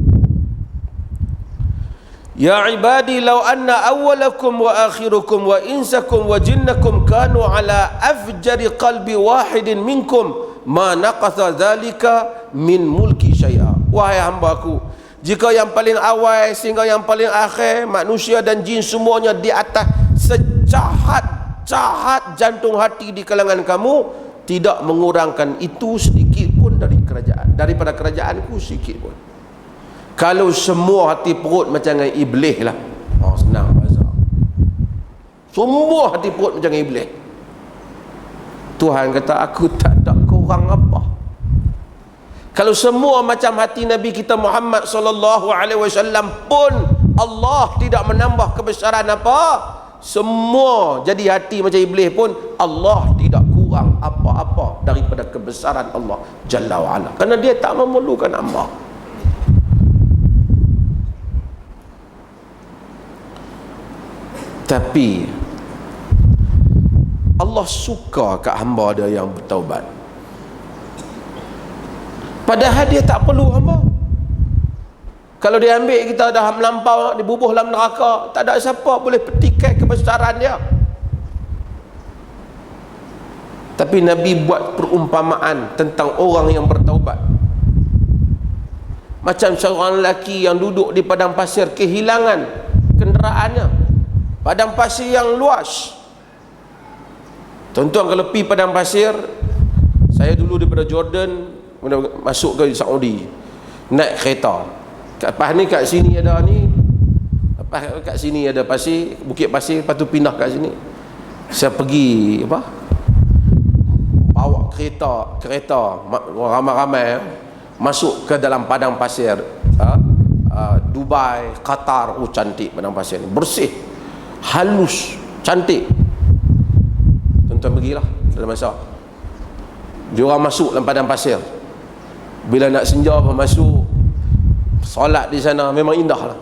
Ya ibadi law anna awwalakum wa akhirukum wa insakum wa jinnakum kanu ala afjari qalbi wahidin minkum ma naqatha dhalika min mulki syai'a. Wahai hamba-Ku, jika yang paling awal sehingga yang paling akhir, manusia dan jin semuanya di atas sejahat jantung hati di kalangan kamu, tidak mengurangkan itu sedikit pun daripada kerajaanku sedikit pun. Kalau semua hati perut macam dengan iblis lah, senang bahasa. Semua hati perut macam dengan iblis, Tuhan kata aku tak ada kurang apa. Kalau semua macam hati Nabi kita Muhammad sallallahu alaihi wasallam pun Allah tidak menambah kebesaran apa. Semua jadi hati macam iblis pun Allah tidak kurang apa-apa daripada kebesaran Allah Jalla wa'ala, kerana dia tak memerlukan hamba. Tapi Allah suka kat hamba dia yang bertaubat, padahal dia tak perlu hamba. Kalau dia ambil kita dah melampau, dibubuh dalam neraka, tak ada siapa boleh petikai kebesaran dia. Tapi Nabi buat perumpamaan tentang orang yang bertaubat. Macam seorang lelaki yang duduk di padang pasir, kehilangan kenderaannya, padang pasir yang luas. Tuan-tuan kalau pergi padang pasir, saya dulu daripada Jordan masuk ke Saudi, naik kereta. Lepas ni kat sini ada ni, lepas kat sini ada pasir, bukit pasir, lepas tu pindah kat sini. Saya pergi apa, bawa kereta ramai-ramai masuk ke dalam padang pasir, Dubai, Qatar. Oh, cantik padang pasir ni, bersih, halus, cantik. Tuan-tuan pergilah, tak ada masalah. Diorang masuk dalam padang pasir, bila nak senja apa masuk, solat di sana memang indah lah.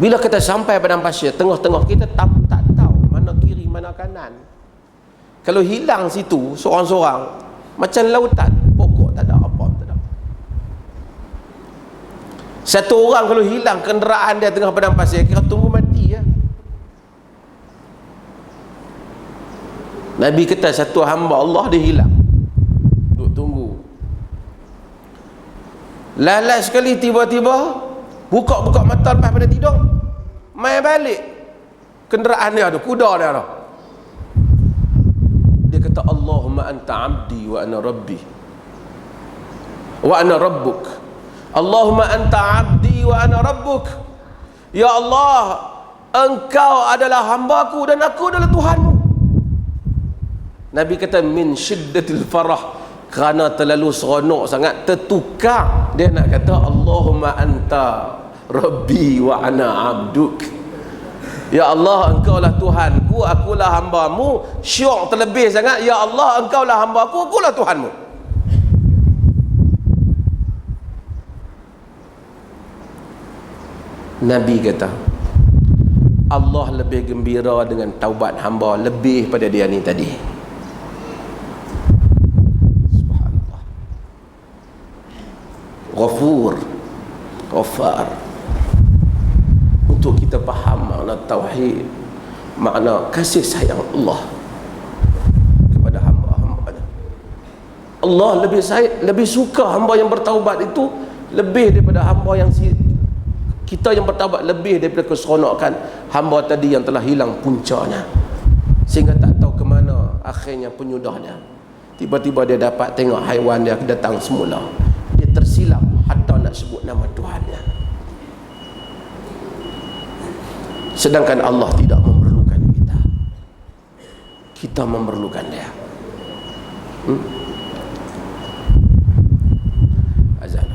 Bila kita sampai padang pasir, tengah-tengah kita tak tahu mana kiri mana kanan. Kalau hilang situ seorang-seorang, macam lautan, pokok tak ada, apa tak ada. Satu orang kalau hilang kenderaan dia tengah padang pasir, kira tunggu mati ya. Nabi kata satu hamba Allah dia hilang, duduk tunggu. Lalai sekali tiba-tiba buka mata lepas pada tidur, mai balik kenderaan dia tu, kuda dia tu. Dia kata, Allahumma anta abdi wa ana rabbi wa ana rabbuk. Allahumma anta abdi wa ana rabbuk. Ya Allah, engkau adalah hambaku dan aku adalah Tuhanmu. Nabi kata min syiddatil farah, kerana terlalu seronok sangat, tertukar dia nak kata Allahumma anta rabbi wa ana abduk. Ya Allah, engkau lah Tuhanku, akulah hambamu. Syok terlebih sangat, ya Allah, engkau lah hambaku, akulah Tuhanmu. Nabi kata Allah lebih gembira dengan taubat hamba lebih pada dia ni tadi. Subhanallah. Ghafur, Ghafar. Untuk kita faham makna tauhid, makna kasih sayang Allah kepada hamba-hambanya. Allah lebih suka hamba yang bertaubat itu lebih daripada hamba yang kita yang bertaubat, lebih daripada keseronokan hamba tadi yang telah hilang puncanya sehingga tak tahu ke mana akhirnya penyudahnya. Tiba-tiba dia dapat tengok haiwan dia datang semula, dia tersilap hatta nak sebut nama Tuhannya. Sedangkan Allah tidak memerlukan kita, kita memerlukan dia. Azan.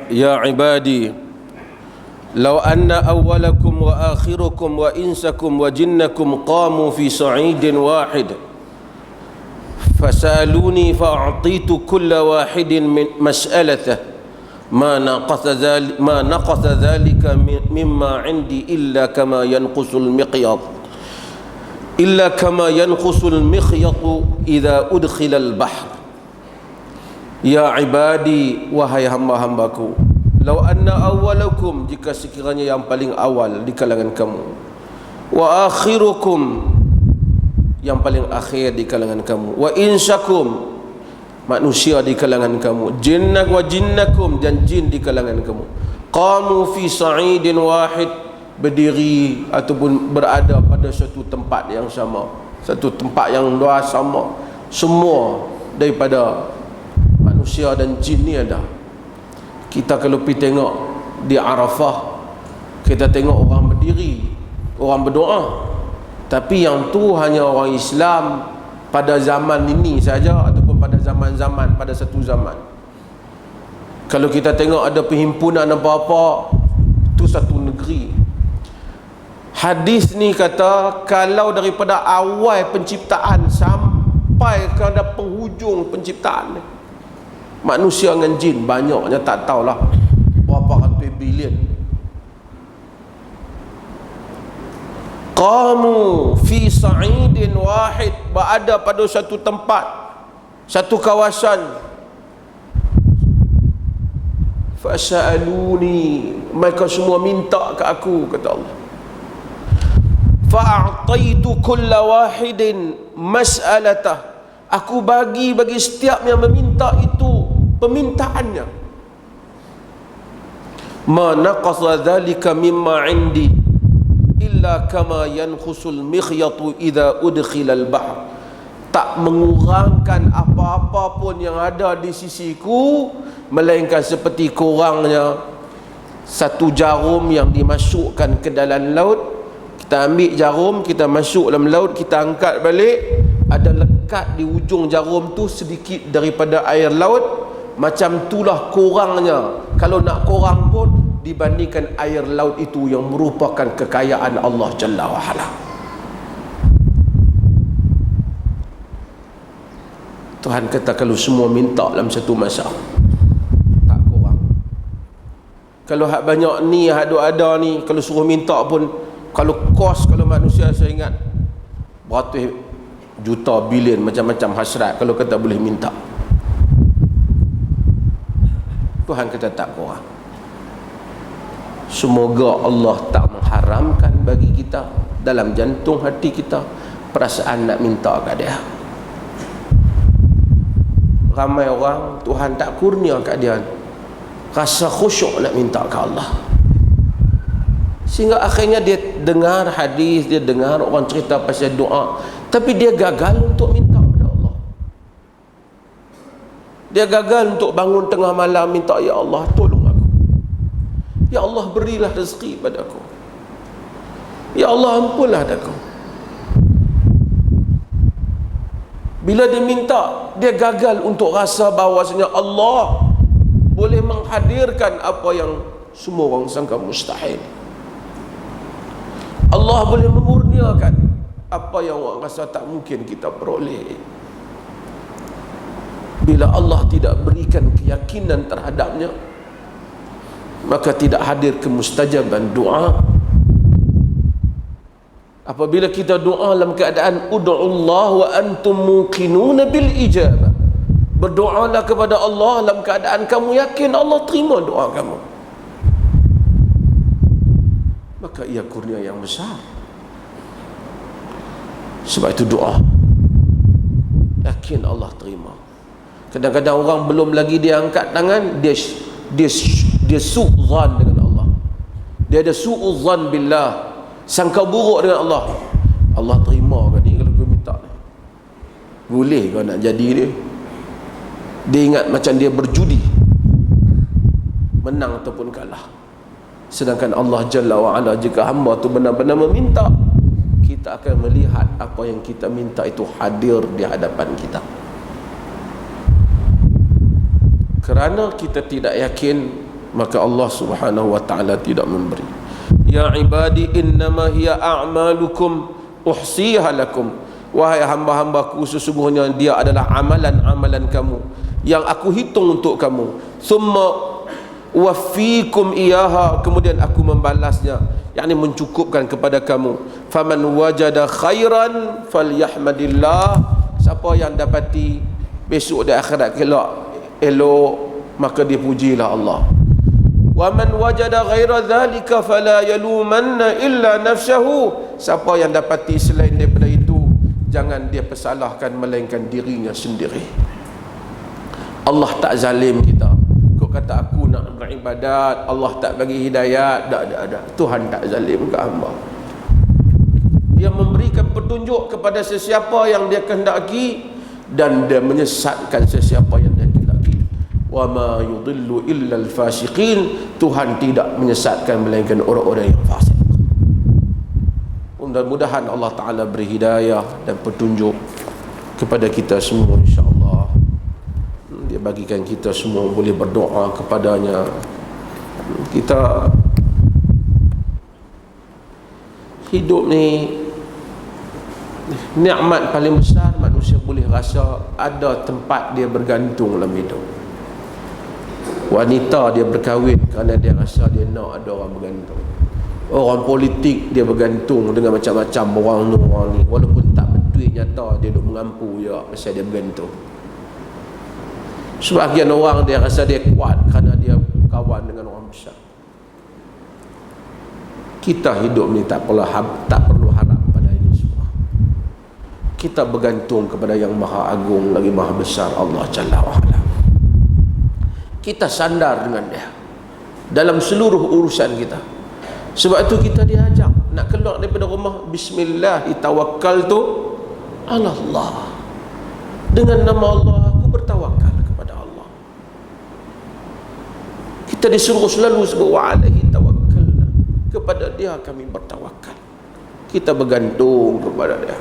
Ya ibadi, law anna awwalakum wa akhirakum wa insakum wa jinnakum qamu fi sa'idin wahid fasaluni fa'atitu kulla wahidin min mas'alatihi ma naqasa dhalika mimma 'indi illa kama yanqusul miqyat idza udkhila al-bahr. Ya ibadi, wahai hamba-hambaku, lau anna awwalakum, jika sekiranya yang paling awal di kalangan kamu, wa akhirukum, yang paling akhir di kalangan kamu, wa insakum, manusia di kalangan kamu, jinnakum, dan jin di kalangan kamu, qamu fi sa'idin wahid, berdiri ataupun berada pada satu tempat yang sama, satu tempat yang luas sama, semua daripada manusia dan jin ni ada. Kita kalau pergi tengok di Arafah, kita tengok orang berdiri, orang berdoa, tapi yang tu hanya orang Islam pada zaman ini saja ataupun pada zaman-zaman, pada satu zaman. Kalau kita tengok ada perhimpunan apa-apa, itu satu negeri. Hadis ni kata, kalau daripada awal penciptaan sampai kepada penghujung penciptaan ni, manusia dengan jin banyaknya tak tahulah berapa ratus bilion. Qamu fi sa'idin wahid, berada pada satu tempat, satu kawasan. Fasa'aluni, mereka semua minta ke aku, kata Allah. Fa'ataitu kulla wahidin mas'alatah, aku bagi setiap yang meminta itu permintaannya. Ma naqasa dhalika mimma indi illa kama yankhusul mikhyatu idza udkhila al-bahr, tak mengurangkan apa-apa pun yang ada di sisiku, melainkan seperti kurangnya satu jarum yang dimasukkan ke dalam laut. Kita ambil jarum, kita masuk dalam laut, kita angkat balik, ada lekat di ujung jarum tu sedikit daripada air laut. Macam itulah kurangnya, kalau nak kurang pun, dibandingkan air laut itu yang merupakan kekayaan Allah Jalla wa'ala. Tuhan kata kalau semua minta dalam satu masa, tak kurang. Kalau hak banyak ni, hak ada ni, kalau suruh minta pun, kalau kos, kalau manusia, saya ingat beratus juta bilion macam-macam hasrat kalau kata boleh minta. Tuhan kata tak kurang. Semoga Allah tak mengharamkan bagi kita dalam jantung hati kita perasaan nak minta kat dia. Ramai orang Tuhan tak kurnia kat dia rasa khusyuk nak minta ke Allah, sehingga akhirnya dia dengar hadis, dia dengar orang cerita pasal doa, tapi dia gagal untuk minta kepada Allah. Dia gagal untuk bangun tengah malam minta, ya Allah tolong aku, ya Allah berilah rezeki padaku, ya Allah ampunlah aku. Bila dia minta, dia gagal untuk rasa bahawasanya Allah boleh menghadirkan apa yang semua orang sangka mustahil. Allah boleh memurniakan apa yang orang rasa tak mungkin kita peroleh. Bila Allah tidak berikan keyakinan terhadapnya, maka tidak hadir kemustajaban doa. Apabila kita doa dalam keadaan ud'ullah wa antum muqinuna bil ijabah, berdoalah kepada Allah dalam keadaan kamu yakin Allah terima doa kamu, maka ia kurnia yang besar. Sebab itu doa, yakin Allah terima. Kadang-kadang orang belum lagi dia angkat tangan, dia su'zan dengan Allah, dia ada su'zan billah, sangka buruk dengan Allah. Allah terima ke ni kalau kau minta ni? Boleh kau nak jadi dia? Dia ingat macam dia berjudi, menang ataupun kalah. Sedangkan Allah Jalla wa'ala, jika hamba tu benar-benar meminta, kita akan melihat apa yang kita minta itu hadir di hadapan kita. Kerana kita tidak yakin, maka Allah Subhanahu wa ta'ala tidak memberi. Ya ibadi innama hiya a'malukum uhsiha lakum, wahai hamba-hambaku, sesungguhnya dia adalah amalan-amalan kamu yang aku hitung untuk kamu. Thumma wafikum iyaha, kemudian aku membalasnya, yakni mencukupkan kepada kamu. Faman wajada khairan falyahmadillah, siapa yang dapati besok di akhirat elok, maka dia pujilah Allah. Wa man wajada ghaira dhalika fala yalumanna illa nafsahu, siapa yang dapati selain daripada itu, jangan dia persalahkan melainkan dirinya sendiri. Allah tak zalim kita. Kau kata aku nak beribadat, Allah tak bagi hidayat, tak. Tuhan tak zalim ke hamba. Dia memberikan petunjuk kepada sesiapa yang dia kehendaki, dan dia menyesatkan sesiapa yang dia kehendaki. Wa ma yudillu illa al-fasiqin, Tuhan tidak menyesatkan melainkan orang-orang yang fasik. Mudah-mudahan Allah Ta'ala beri hidayah dan petunjuk kepada kita semua, insya-Allah. dia bagikan kita semua boleh berdoa kepadanya. Kita hidup ni nikmat paling besar manusia boleh rasa ada tempat dia bergantung dalam hidup. Wanita dia berkahwin kerana dia rasa dia nak ada orang bergantung. Orang politik dia bergantung dengan macam-macam orang ni, walaupun tak betul nyata dia duk mengampu je pasal dia bergantung. Sebahagian orang dia rasa dia kuat kerana dia kawan dengan orang besar. Kita hidup ni tak perlu harap pada ini semua. Kita bergantung kepada yang maha agung lagi maha besar, Allah Jalla wa'ala. Kita sandar dengan dia dalam seluruh urusan kita. Sebab itu kita diajak nak keluar daripada rumah, bismillah tawakkaltu ala Allah, dengan nama Allah aku bertawakal kepada Allah. Kita disuruh selalu sebut wa alaihi tawakkalna, kepada dia kami bertawakal. Kita bergantung kepada dia.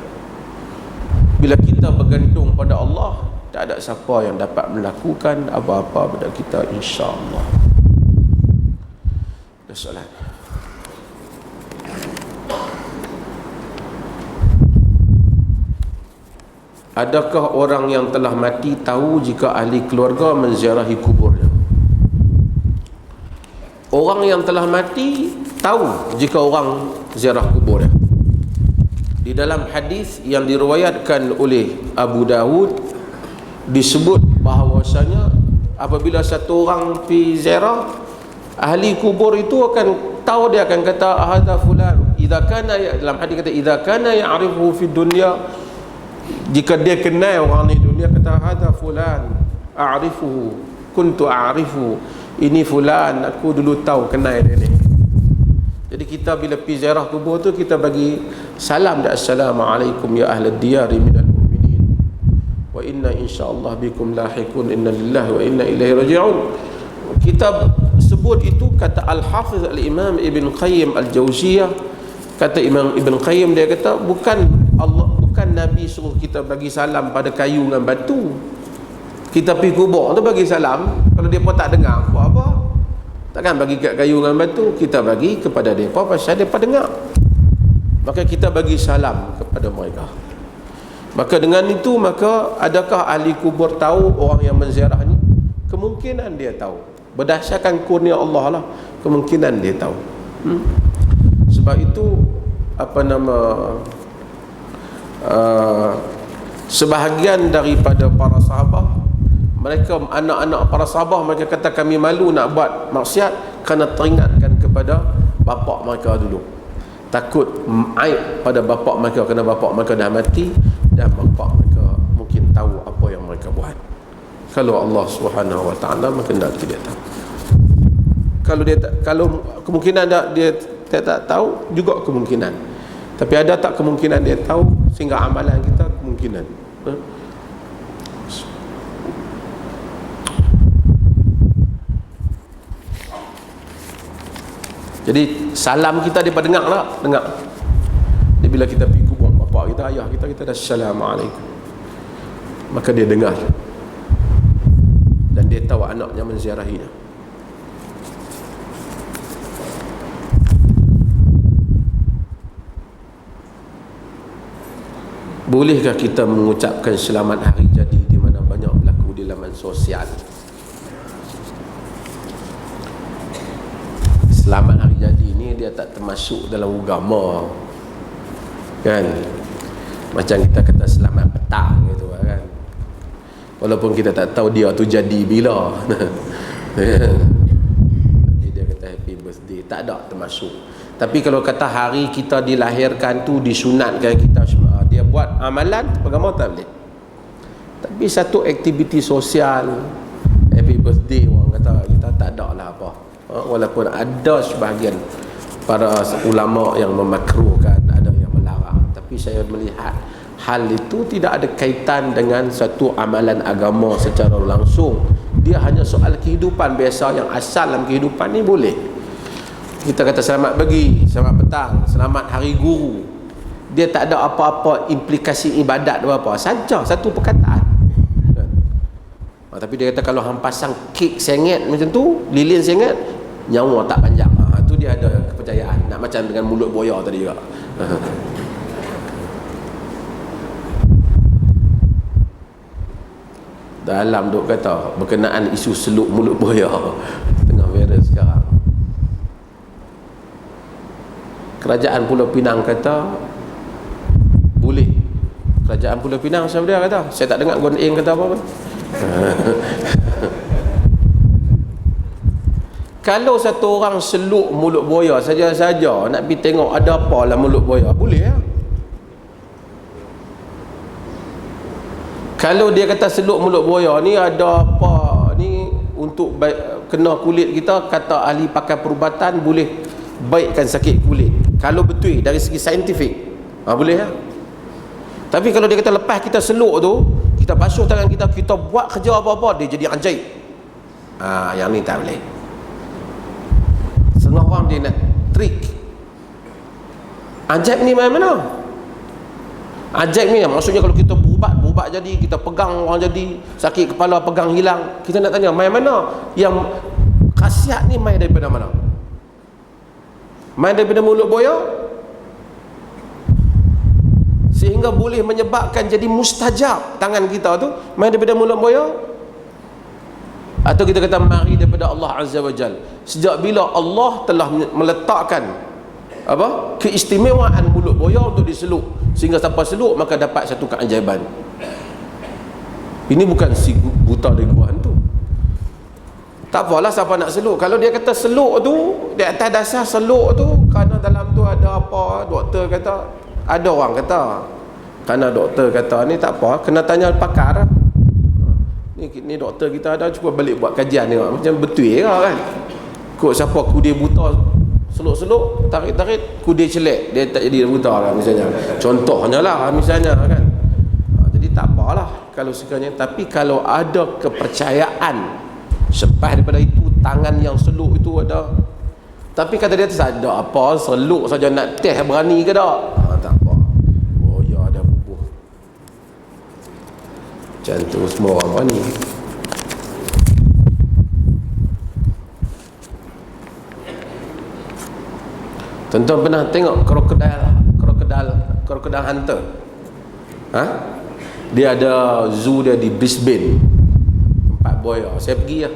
Bila kita bergantung pada Allah, tak ada siapa yang dapat melakukan apa-apa pada kita, insya-Allah. Dah solat. Adakah orang yang telah mati tahu jika ahli keluarga menziarahi kuburnya? Orang yang telah mati tahu jika orang ziarah kuburnya. Di dalam hadis yang diriwayatkan oleh Abu Dawud disebut bahawasanya apabila satu orang pergi ziarah, ahli kubur itu akan tahu, dia akan kata hadza fulan, idza kana, dalam hadis kata idza kana ya'rifu fi dunya, jika dia kenal orang ni dunia, kata hadza fulan a'rifuhu kuntu a'rifu, ini fulan aku dulu tahu kenal dia ni. Jadi kita bila pergi ziarah kubur tu, kita bagi salam dia, assalamualaikum ya ahlad diyari minal mu'minin wa inna insyaallah bikum lahiqun, inna lillahi wa inna ilaihi raji'un. Kita sebut itu, kata Al-Hafiz Al-Imam Ibn Qayyim Al-Jauziyah, kata Imam Ibn Qayyim, dia kata bukan Nabi suruh kita bagi salam pada kayu dengan batu. Kita pergi kubur tu bagi salam, kalau dia pun tak dengar buat apa? Takkan bagi kat kayu dengan batu, kita bagi kepada mereka pasal mereka dengar. Maka kita bagi salam kepada mereka. Maka dengan itu, maka adakah ahli kubur tahu orang yang menziarah ni? Kemungkinan dia tahu. Berdasarkan kurnia Allah lah, kemungkinan dia tahu. Sebab itu sebahagian daripada para sahabat, mereka anak-anak para sahabat, mereka kata kami malu nak buat maksiat kerana teringatkan kepada bapa mereka dulu, takut aib pada bapa mereka kerana bapa mereka dah mati dan bapa mereka mungkin tahu apa yang mereka buat. Kalau Allah Subhanahu wa taala maka tidak tahu. Kalau kemungkinan dia tak tahu juga kemungkinan. Tapi ada tak kemungkinan dia tahu sehingga amalan kita kemungkinan. Jadi salam kita dia dengar tak? Dengar. Jadi bila kita pergi kubur bapa kita, ayah kita, kita dah assalamualaikum, maka dia dengar dan dia tahu anaknya menziarahinya. Bolehkah kita mengucapkan selamat hari jadi di mana banyak berlaku di laman sosial? Selamat hari jadi ni dia tak termasuk dalam agama, kan? Macam kita kata selamat petang gitu kan. Walaupun kita tak tahu dia tu jadi bila. Tapi dia kata happy birthday, tak ada termasuk. Tapi kalau kata hari kita dilahirkan tu disunatkan kita semua, dia buat amalan agama tak boleh. Tapi satu aktiviti sosial, happy birthday, orang kata kita tak ada lah apa. Walaupun ada sebahagian para ulama yang memakruhkan, ada yang melarang, tapi saya melihat hal itu tidak ada kaitan dengan satu amalan agama secara langsung. Dia hanya soal kehidupan biasa yang asal dalam kehidupan ni boleh. Kita kata selamat pagi, selamat petang, selamat hari guru. Dia tak ada apa-apa implikasi ibadat atau apa, saja satu perkataan. Tapi dia kata kalau hang pasang kek sengit macam tu, lilin sengit, nyawa tak panjang. Tu dia ada kepercayaan. Nak macam dengan mulut buaya tadi juga. Dalam duk kata berkenaan isu seluk mulut buaya tengah viral sekarang. Kerajaan Pulau Pinang kata boleh. Kerajaan Pulau Pinang siapa dia kata? Saya tak dengar Guan Eng kata apa-apa. Kalau satu orang seluk mulut buaya saja-saja, nak pergi tengok ada apa lah mulut buaya, boleh ya? Kalau dia kata seluk mulut buaya ni ada apa ni untuk kena kulit kita, kata ahli pakai perubatan boleh baikkan sakit kulit. Kalau betul dari segi saintifik, boleh ya? Tapi kalau dia kata lepas kita seluk tu, kita basuh tangan kita, kita buat kerja apa-apa, dia jadi ajaib. Yang ni tak boleh. Setengah orang dia nak trik. Ajaib ni mana? Ajaib ni maksudnya kalau kita berubat jadi, kita pegang orang jadi sakit kepala, pegang hilang. Kita nak tanya, main mana? Yang khasiat ni main daripada mana? Main daripada mulut buaya? Sehingga boleh menyebabkan jadi mustajab tangan kita tu, main daripada mulut buaya? Atau kita kata mari daripada Allah Azza wa Jal? Sejak bila Allah telah meletakkan keistimewaan mulut buaya untuk diseluk, sehingga siapa seluk maka dapat satu keajaiban. Ini bukan si buta di gua tu. Tak apalah siapa nak seluk. Kalau dia kata seluk tu, di atas dasar seluk tu kerana dalam tu ada apa, doktor kata, ada orang kata kerana doktor kata ni tak apa, kena tanya pakar lah. Ni doktor kita ada, cuba balik buat kajian ni macam betul ke kan. Kok siapa kudir buta seluk-seluk, tarik-tarik, kudir celek, dia tak jadi buta lah misalnya. Contohnya lah misalnya kan. Jadi tak apalah kalau sekiranya. Tapi kalau ada kepercayaan selepas daripada itu, tangan yang seluk itu ada. Tapi kata dia tak ada apa, seluk saja nak teh, berani ke tak? Tak apa. Oh ya, ada bubuh. Macam tu semua orang berani. Tuan-tuan pernah tengok krokodil hunter? Dia ada zoo dia di Brisbane, tempat buaya. Saya pergi lah.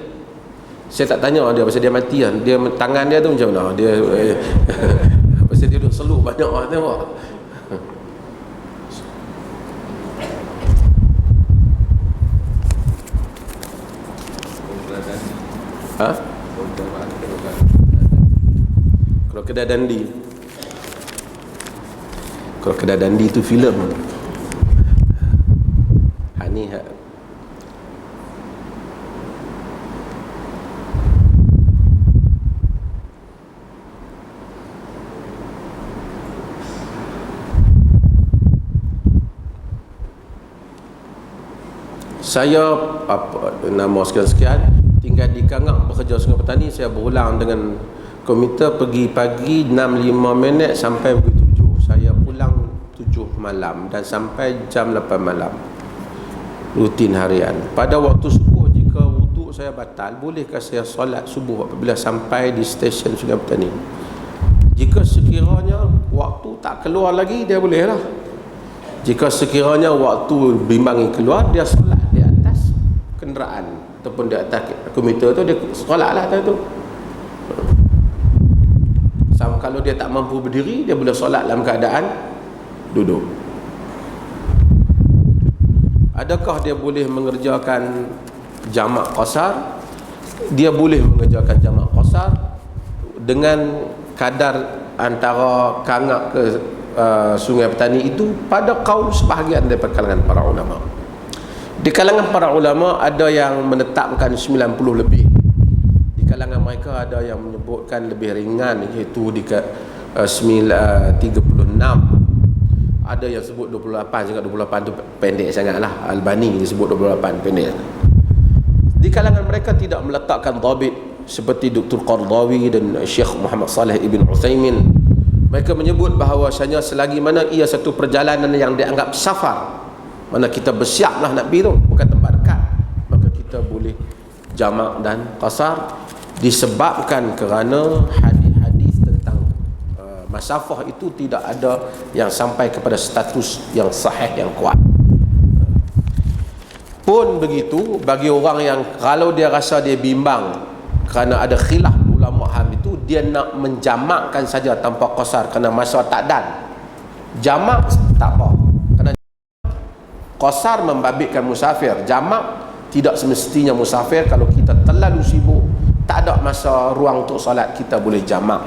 Saya tak tanya dia pasal dia mati kan. Dia tangan dia tu macam mana? Dia pasal dia duduk seluk banyak lah, tengok. Krokodil Dundee. Krokodil Dundee tu filem. Saya nama sekian-sekian tinggal di Kangak, bekerja Sungai Petani. Saya berulang dengan komite, pergi pagi 6.05 sampai pukul 7. Saya pulang 7 malam dan sampai jam 8 malam. Rutin harian. Pada waktu subuh, jika wuduk saya batal, bolehkah saya solat subuh apabila sampai di stesen Sungai Petani? Jika sekiranya waktu tak keluar lagi, dia boleh lah. Jika sekiranya waktu berimbangi keluar, dia solat di atas kenderaan ataupun di atas komputer tu, dia solat lah tu. Kalau dia tak mampu berdiri, dia boleh solat dalam keadaan duduk. Adakah dia boleh mengerjakan jamak qasar? Dia boleh mengerjakan jamak qasar dengan kadar antara Kangak ke Sungai Petani itu pada kaul sebahagian daripada kalangan para ulama. Di kalangan para ulama ada yang menetapkan 90 lebih. Di kalangan mereka ada yang menyebutkan lebih ringan, iaitu di 36. Ada yang sebut 28, cakap 28 tu pendek sangat lah. Albani disebut 28 pendek. Di kalangan mereka tidak meletakkan dhabit seperti Dr. Qardawi dan Syekh Muhammad Saleh Ibn Uthaymin. Mereka menyebut bahawasanya selagi mana ia satu perjalanan yang dianggap safar, mana kita bersiaplah nak pergi tu, bukan tempat dekat, maka kita boleh boleh jamak dan qasar, disebabkan kerana hadis-hadis tentang masafah itu tidak ada yang sampai kepada status yang sahih, yang kuat. Pun begitu, bagi orang yang kalau dia rasa dia bimbang kerana ada khilaf ulama ham itu, dia nak menjamakkan saja tanpa qasar kerana masa tak dan. Jamak tak apa, kerana qasar membabitkan musafir. Jamak tidak semestinya musafir. Kalau kita terlalu sibuk, tak ada masa ruang untuk salat, kita boleh jamak,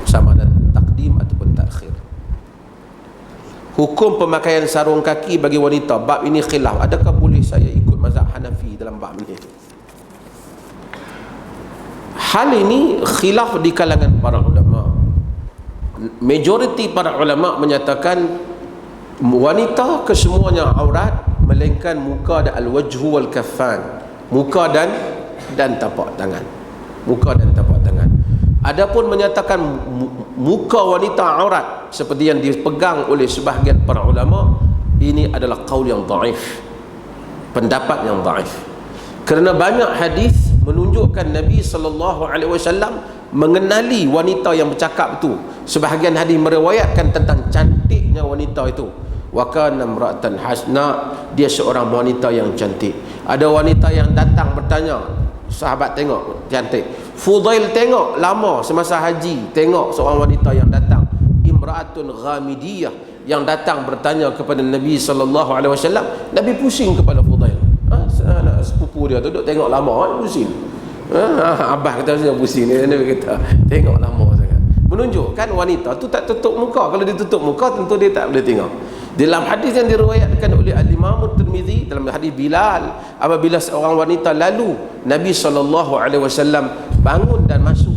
sama ada takdim ataupun takhir. Hukum pemakaian sarung kaki bagi wanita, bab ini khilaf. Adakah boleh saya ikut mazhab Hanafi dalam bab ini? Hal ini khilaf di kalangan para ulama. Majoriti para ulama menyatakan wanita kesemuanya aurat, melainkan muka dan al-wajhu wal kaffan, muka dan tapak tangan, muka dan tapak tangan. Adapun menyatakan muka wanita aurat seperti yang dipegang oleh sebahagian para ulama, ini adalah qaul yang dhaif, pendapat yang dhaif. Kerana banyak hadis menunjukkan Nabi SAW mengenali wanita yang bercakap itu. Sebahagian hadis meriwayatkan tentang cantiknya wanita itu. Wa kana imra'atan hasna, dia seorang wanita yang cantik. Ada wanita yang datang bertanya, sahabat tengok cantik. Fudail tengok lama semasa haji, tengok seorang wanita yang datang, imra'atun ghamidiyah, yang datang bertanya kepada Nabi SAW. Nabi pusing kepala Fudail. Anak sepupu dia tu duduk tengok lama, pusing. Abah kata saya pusing, Nabi kata tengok lama sangat. Menunjukkan wanita tu tak tutup muka. Kalau dia tutup muka, tentu dia tak boleh tengok. Dalam hadis yang diriwayatkan oleh Al-Imam At-Tirmizi, dalam hadis Bilal, apabila seorang wanita lalu, Nabi SAW bangun dan masuk,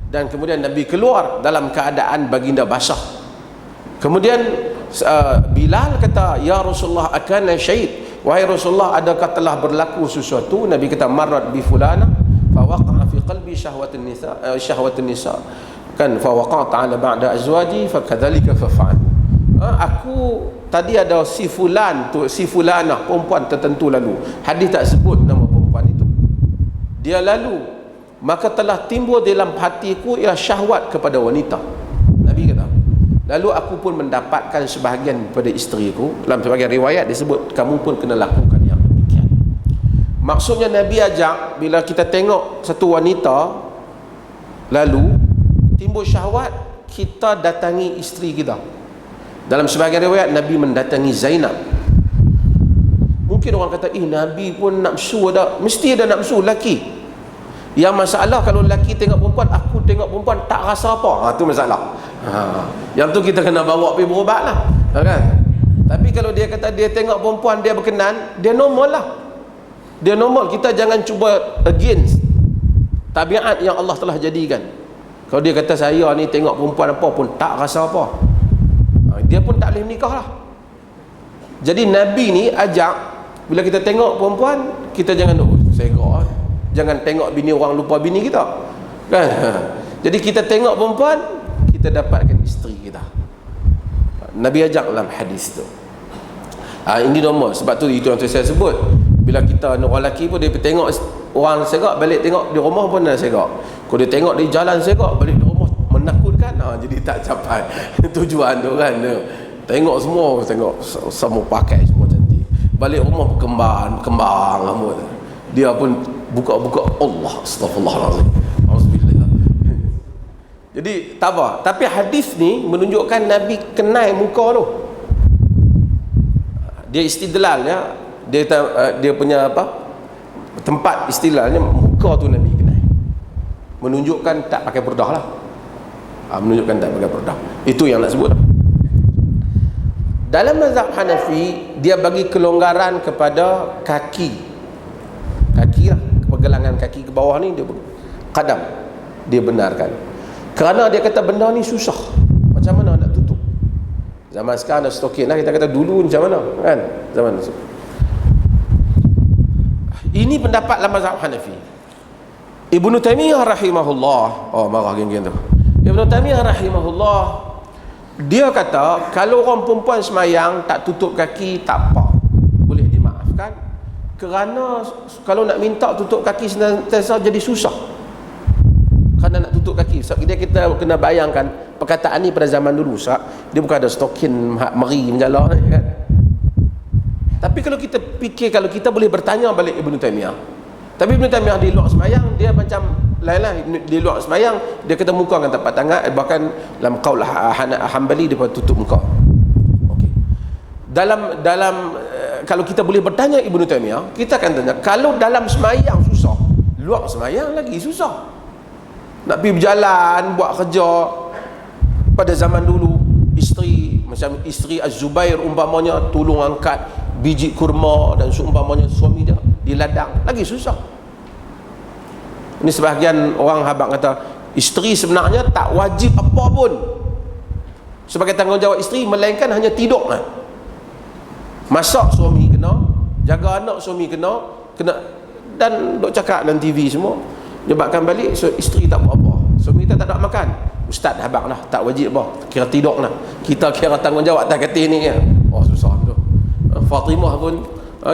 dan kemudian Nabi keluar dalam keadaan baginda basah. Kemudian Bilal kata, ya Rasulullah, akana syait, wahai Rasulullah, adakah telah berlaku sesuatu? Nabi kata, marrat bi fulana fa waqa'a fi qalbi syahwatun nisa kan, fa waqa'a ta'ala ba'da azwaji fa kadzalika fa'al. Aku tadi ada si fulan tu, si fulanah, perempuan tertentu lalu. Hadis tak sebut nama perempuan itu. Dia lalu, maka telah timbul dalam hatiku ialah syahwat kepada wanita. Nabi kata, lalu aku pun mendapatkan sebahagian pada isteriku. Dalam sebahagian riwayat disebut, kamu pun kena lakukan yang demikian. Maksudnya Nabi ajak, bila kita tengok satu wanita lalu timbul syahwat, kita datangi isteri kita. Dalam sebahagian riwayat, Nabi mendatangi Zainab. Mungkin orang kata, Nabi pun nafsu ada. Mesti ada nafsu lelaki. Yang masalah kalau lelaki tengok perempuan, aku tengok perempuan tak rasa apa. Itu masalah. Yang tu kita kena bawa pergi berubat lah, kan? Tapi kalau dia kata dia tengok perempuan, dia berkenan, dia normal lah. Dia normal. Kita jangan cuba against tabiat yang Allah telah jadikan. Kalau dia kata saya ni tengok perempuan apa pun tak rasa apa, dia pun tak boleh menikah lah. Jadi Nabi ni ajak, bila kita tengok perempuan, kita jangan segak, jangan tengok bini orang lupa bini kita, kan? Jadi kita tengok perempuan, kita dapatkan isteri kita. Nabi ajak dalam hadis tu. Ini normal. Sebab tu itu yang saya sebut, bila kita orang lelaki pun dia tengok orang segak, balik tengok di rumah pun dah segak. Kalau dia tengok di jalan segak, balik di rumah menakutkan. Jadi tak capai tujuan tu, kan? Tengok semua, tengok semua pakai semua cantik, balik rumah kembang rambut dia pun buka-buka, Allah, astagfirullahalazim, auzubillah. Jadi tak apa. Tapi hadis ni menunjukkan Nabi kenal muka tu. Dia istidlal, ya. Dia punya apa? Tempat istidlalnya muka tu Nabi kenal. Menunjukkan tak pakai berdah lah. Menunjukkan tak pakai berdah. Itu yang nak sebut. Dalam mazhab Hanafi, dia bagi kelonggaran kepada kaki lah, pergelangan kaki ke bawah ni, dia qadam, dia benarkan. Kerana dia kata benda ni susah, macam mana nak tutup? Zaman sekarang dah stokin lah, kita kata dulu macam mana, kan? Zaman itu. Ini pendapat dalam mazhab Hanafi. Ibnu Taimiyah rahimahullah, marah geng-geng tu. Ibnu Taimiyah rahimahullah, dia kata kalau orang perempuan semayang tak tutup kaki tak apa, boleh dimaafkan. Kerana kalau nak minta tutup kaki senantiasa jadi susah. Kerana nak tutup kaki, kita kena bayangkan perkataan ni pada zaman dulu, dia bukan ada stokin meri menjala kan. Tapi kalau kita fikir, kalau kita boleh bertanya balik Ibn Taymiyah, tapi Ibn Taymiyah di luar sembahyang dia macam lain-lain. Di luar sembahyang dia kena muka dengan tapak tangan, bahkan dalam qaul Hanbali dia tutup muka. Okey. Dalam kalau kita boleh bertanya Ibn Taymiyah, kita akan tanya, kalau dalam sembahyang susah, luar sembahyang lagi susah. Nak pergi berjalan, buat kerja. Pada zaman dulu, isteri, macam isteri Az-Zubair umpamanya, tolong angkat biji kurma dan seumpamanya suami dia di ladang, lagi susah. Ini sebahagian orang habaq kata, isteri sebenarnya tak wajib apa pun sebagai tanggungjawab isteri, melainkan hanya tidur. Masak suami kena, jaga anak suami kena, dan duk cakap dalam TV semua. Nyebabkan balik, so isteri tak buat apa, suami tak ada makan. Ustaz habaq lah, tak wajib apa, kira tidur lah. Kita kira tanggungjawab tak kata ni ya. Oh susah tu. Fatimah pun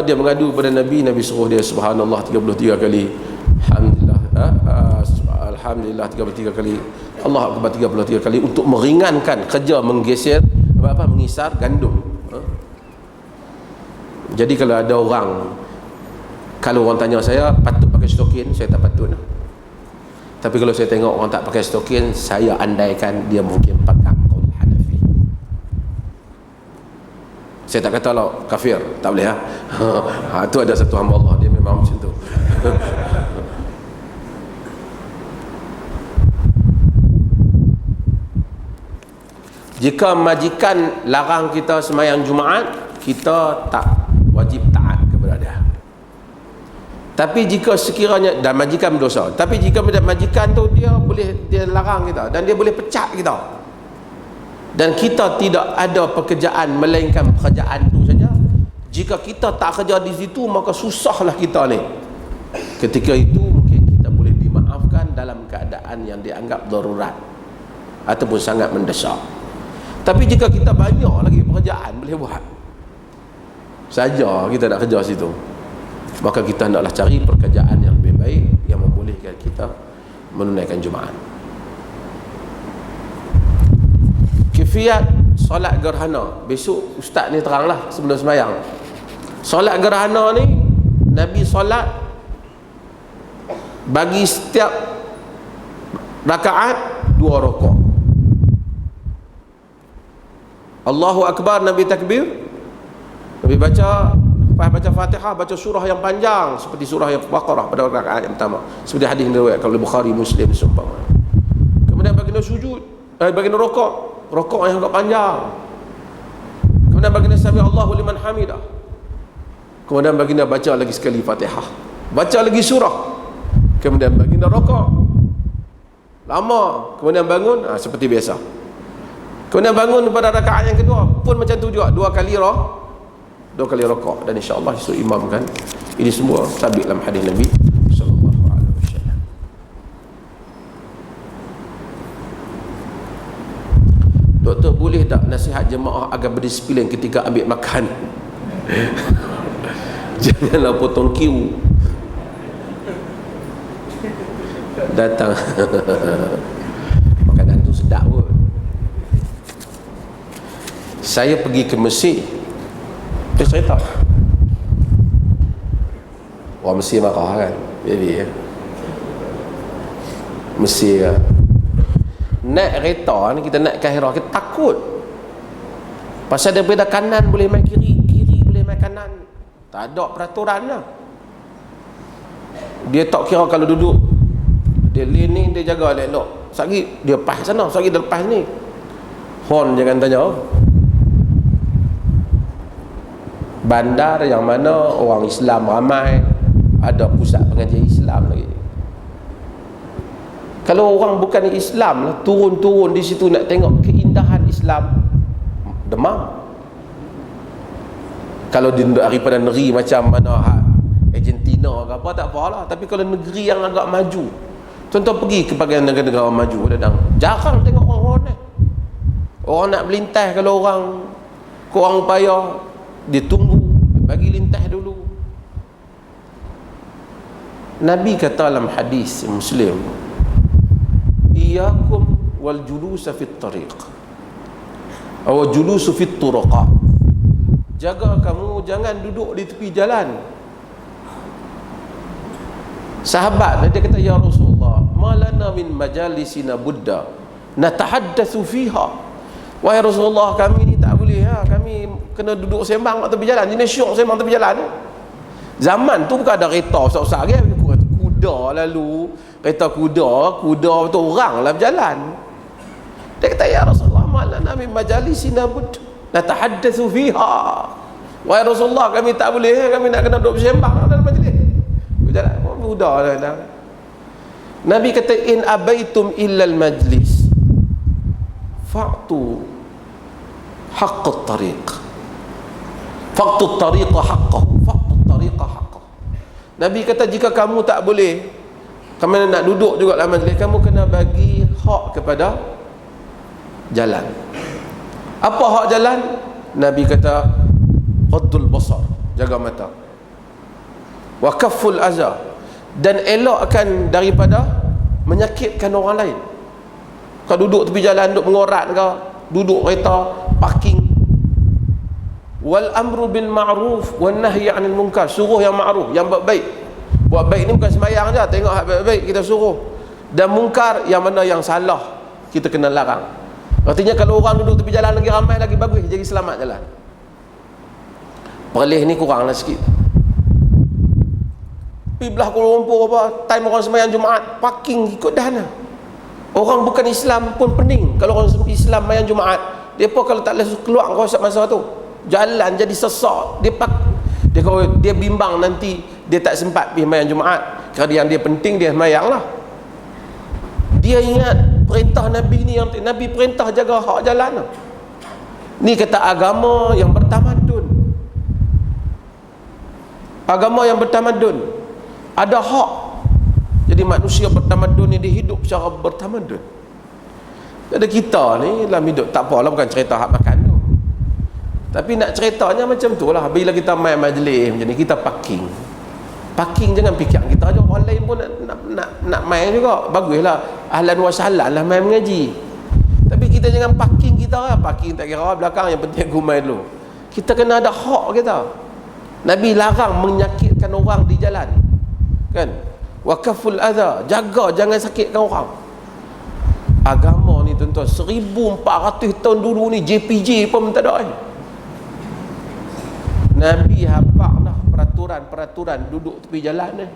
dia mengadu pada Nabi suruh dia subhanallah 33 kali, alhamdulillah 33 kali, Allah Akbar 33 kali, untuk meringankan kerja menggeser mengisar gandum. Jadi kalau ada orang, kalau orang tanya saya patut pakai stokin, saya tak patut. Tapi kalau saya tengok orang tak pakai stokin, saya andaikan dia mungkin pegang qaul Hanafi. Saya tak kata lah kafir, tak boleh itu ada satu hamba Allah, dia memang macam tu. Jika majikan larang kita sembahyang Jumaat, kita tak wajib taat kepada dia. Tapi jika sekiranya, dan majikan berdosa, tapi jika majikan tu dia larang kita dan dia boleh pecat kita, dan kita tidak ada pekerjaan melainkan pekerjaan tu saja, jika kita tak kerja di situ, maka susahlah kita ni. Ketika itu mungkin kita boleh dimaafkan dalam keadaan yang dianggap darurat ataupun sangat mendesak. Tapi jika kita banyak lagi pekerjaan boleh buat saja, kita nak kerja situ, maka kita hendaklah cari pekerjaan yang lebih baik yang membolehkan kita menunaikan Jumaat. Kifiyat solat gerhana, besok ustaz ni teranglah sebelum sembahyang. Solat gerhana ni Nabi solat bagi setiap rakaat 2 rakaat. Allahu Akbar, Nabi takbir, Nabi baca Fatihah, baca surah yang panjang seperti surah yang Baqarah pada rakaat yang pertama, seperti hadis yang diriwayatkan oleh Bukhari, Muslim seumpama. Kemudian baginda sujud, baginda rokok yang agak panjang. Kemudian baginda sami Allahu liman hamidah. Kemudian baginda baca lagi sekali Fatihah, baca lagi surah. Kemudian baginda rokok lama, kemudian bangun seperti biasa. Kemudian bangun pada rakaat yang kedua pun macam tu juga, 2 kali rokok, dan insya-Allah esok imam kan. Ini semua sabit dalam hadis Nabi sallallahu alaihi wasallam. Doktor boleh tak nasihat jemaah agar berdisiplin ketika ambil makan? Janganlah potong queue datang. Makanan tu sedap pun. Saya pergi ke Mesir, dia cerita orang Mesir marah kan, baby Mesir naik kereta ni, kita naik Kairah, kita takut pasal daripada kanan boleh main kiri, kiri boleh main kanan, tak ada peraturan lah. Dia tak kira kalau duduk dia lane ni dia jaga elok-elok, sekali dia lepas sana, sekali dia lepas ni, horn jangan tanya. Bandar yang mana orang Islam ramai, ada pusat pengajian Islam lagi. Kalau orang bukan Islam lah, turun-turun di situ nak tengok keindahan Islam, demam. Kalau di daripada negeri macam mana Argentina ke apa, tak apalah. Tapi kalau negeri yang agak maju, contoh pergi kepada negara-negara maju, jarang tengok orang ni. Orang nak melintas, kalau orang kurang upaya, dia tunggu, dia bagi lintas dulu. Nabi kata dalam hadis Muslim, iyyakum wal julusa fit tariq aw julusu fit turuqat, jaga kamu jangan duduk di tepi jalan. Sahabat dia kata, ya Rasulullah, malana min majalisina budda natahaddatsu fiha. Wahai Rasulullah, kami ni tak boleh, kami kena duduk sembang kat tepi jalan. Jenis syok sembang tepi jalan. Zaman tu bukan ada kereta besar-besar kan, kuda lalu, kereta kuda tu orang lah berjalan. Dia kata, ya Rasulullah, malana min majalisina budda natahaddatsu fiha. Wahai Rasulullah, kami tak boleh, kami nak kena duduk sembang dalam majlis. Berjalan mudah lah. Nabi kata, in abaitum illal majlis fa'tu haqqat tariq, fa'tu tariqa haqqahu, fa'tu tariqa haqqahu. Nabi kata, jika kamu tak boleh, kamu nak duduk juga dalam majlis, kamu kena bagi hak kepada jalan. Apa hak jalan? Nabi kata, ghaddul basar, jaga mata, wa kafful azza, dan elakkan daripada menyakitkan orang lain. Kau duduk tepi jalan, duduk mengorat ke, duduk kereta, parking. Wal amru bil ma'ruf wan nahyi 'anil munkar, suruh yang ma'ruf, yang baik. Buat baik ni bukan sembahyang je, tengok hak baik-baik kita suruh. Dan mungkar, yang mana yang salah kita kena larang. Artinya kalau orang duduk tepi jalan lagi ramai lagi bagus, jadi selamat jalan. Perlih ni kuranglah sikit. Pergi belah Kuala Lumpur apa, time orang sembahyang Jumaat, parking ikut dah lah. Orang bukan Islam pun pening. Kalau orang Islam sembahyang Jumaat, depa kalau tak boleh keluar kau masa tu, jalan jadi sesak. Dia bimbang nanti dia tak sempat pergi sembahyang Jumaat. Kerana yang dia penting dia sembahyang lah. Dia ingat perintah Nabi ni, yang Nabi perintah jaga hak jalan lah. Ni kata agama yang bertamadun. Agama yang bertamadun ada hak. Jadi manusia bertamadun ni dia hidup secara bertamadun. Ada kita ni dalam hidup, tak apalah, bukan cerita hak makan tu, tapi nak ceritanya macam tu lah. Bila kita main majlis macam ni, kita parking jangan fikir kita je, orang lain pun nak main juga, baguslah, ahlan wa sahlan lah main mengaji. Tapi kita jangan parking kita lah. Parking tak kira belakang, yang penting aku main dulu. Kita kena ada hak kita. Nabi larang menyakitkan orang di jalan, kan? Wakaful adha, jaga jangan sakitkan orang. Agama ni tuan-tuan, 1400 tahun dulu ni JPJ pun tak ada. Nabi hafal dah peraturan duduk tepi jalan ni.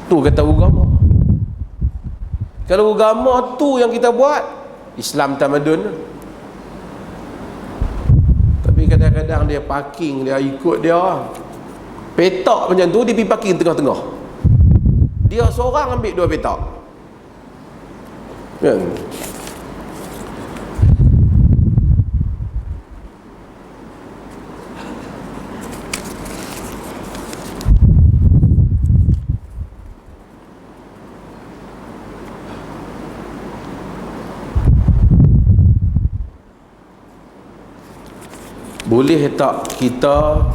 Tu kata agama. Kalau agama tu yang kita buat, Islam tamadun. Tapi kadang-kadang dia parking, dia ikut dia petak macam tu, dia pergi parking tengah-tengah. Dia seorang ambil 2 petak, kan? Boleh tak kita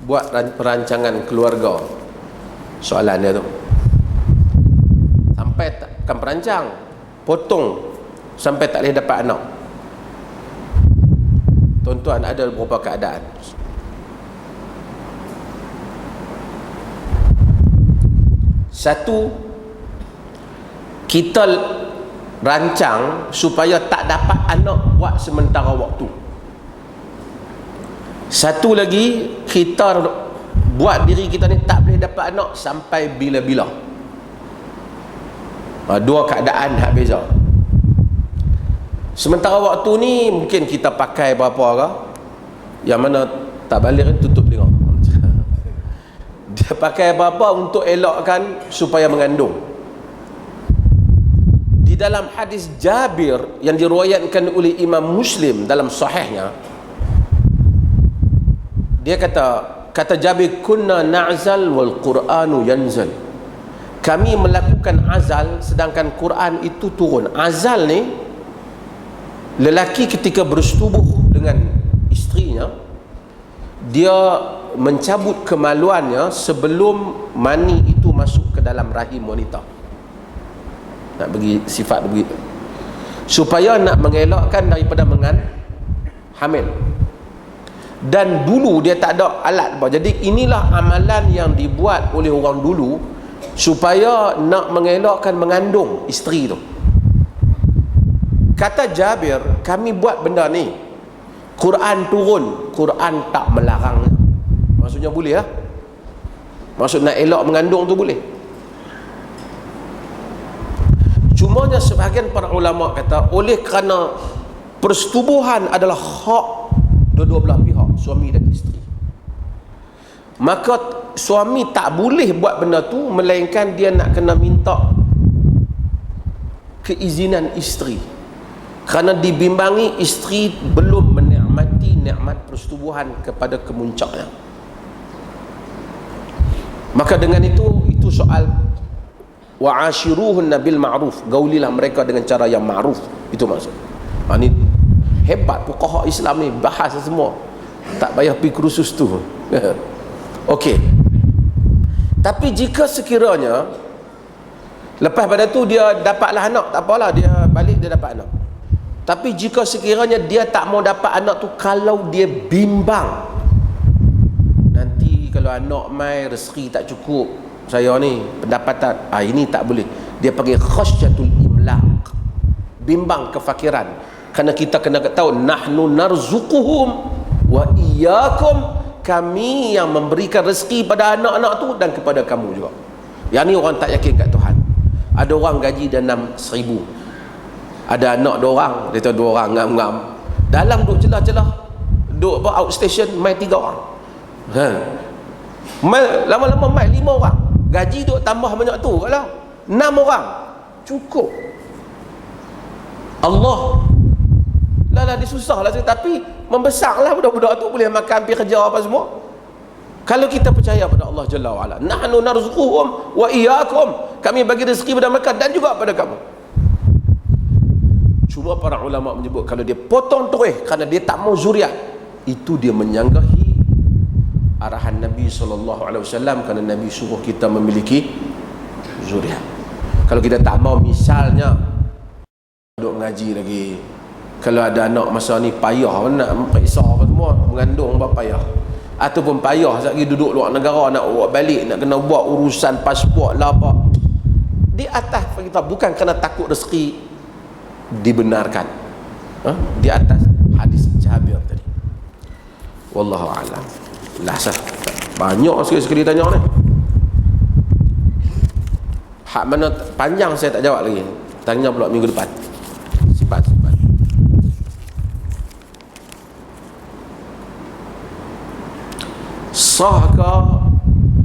buat perancangan keluarga? Soalan dia tu. Sampai takkan perancang, potong sampai tak boleh dapat anak. Tuan-tuan, ada beberapa keadaan. Satu, kita rancang supaya tak dapat anak buat sementara waktu. Satu lagi, kita buat diri kita ni tak boleh dapat anak sampai bila-bila. Dua keadaan hak beza. Sementara waktu ni mungkin kita pakai berapa ke, yang mana tak balik tutup tengok. Dia pakai apa-apa untuk elakkan supaya mengandung. Di dalam hadis Jabir yang diriwayatkan oleh Imam Muslim dalam sahihnya, dia kata Jabir, kunna na'zal wal Qur'anu yanzal. Kami melakukan azal sedangkan Quran itu turun. Azal ni, lelaki ketika bersetubuh dengan isterinya, dia mencabut kemaluannya sebelum mani itu masuk ke dalam rahim wanita. Nak bagi sifat begitu, supaya nak mengelakkan daripada hamil. Dan dulu dia tak ada alat apa. Jadi inilah amalan yang dibuat oleh orang dulu supaya nak mengelakkan mengandung isteri tu. Kata Jabir, kami buat benda ni, Quran turun, Quran tak melarangnya. Maksudnya boleh lah. Maksud nak elak mengandung tu boleh. Cumanya sebahagian para ulama kata, oleh kerana persetubuhan adalah hak dua-dua belah pihak, suami dan isteri, maka suami tak boleh buat benda tu melainkan dia nak kena minta keizinan isteri, kerana dibimbangi isteri belum menikmati nikmat persetubuhan kepada kemuncaknya. Maka dengan itu soal wa'ashiruhunna bil ma'ruf, gaulilah mereka dengan cara yang ma'ruf, itu maksud. Ini hebat fuqaha Islam ni, bahas semua, tak payah pergi kursus tu. Okey. Tapi jika sekiranya lepas pada tu dia dapatlah anak, tak apalah, dia balik dia dapat anak. Tapi jika sekiranya dia tak mau dapat anak tu, kalau dia bimbang, nanti kalau anak mai rezeki tak cukup, saya ni pendapatan, ini tak boleh. Dia panggil khasyatul imlaq, bimbang kefakiran. Kerana kita kena tahu, nahnu narzuquhum wa iyyakum, kami yang memberikan rezeki pada anak-anak tu dan kepada kamu juga. Yang ni orang tak yakin kat Tuhan. Ada orang gaji dah 6,000, ada anak 2 orang, dia tahu 2 orang ngam-ngam, dalam duk celah-celah, duk outstation mai 3 orang, lama-lama mai 5 orang, gaji duk tambah banyak tu, kalau 6 orang cukup. Allah lah dia susah lah, tapi membesarlah budak-budak tu, boleh makan, pergi kerja apa semua. Kalau kita percaya pada Allah Jalla wa'ala, nahnu narzuquhum wa iyyakum, kami bagi rezeki pada mereka dan juga pada kamu. Cuma para ulama menyebut, kalau dia potong terus kerana dia tak mau zuriat, itu dia menyanggahi arahan Nabi SAW, kerana Nabi suruh kita memiliki zuriat. Kalau kita tak mau, misalnya duduk ngaji lagi, kalau ada anak masa ni payah nak periksa apa semua, mengandung apa payah, ataupun payah sekali duduk luar negara, nak bawa balik, nak kena buat urusan pasport lah apa, di atas kita, bukan kerana takut rezeki dibenarkan, di atas hadis Jabir tadi. Wallahu a'lam. Lah banyak sekali tanya ni, hak mana panjang saya tak jawab lagi, tanya pula minggu depan. Sifat sahkah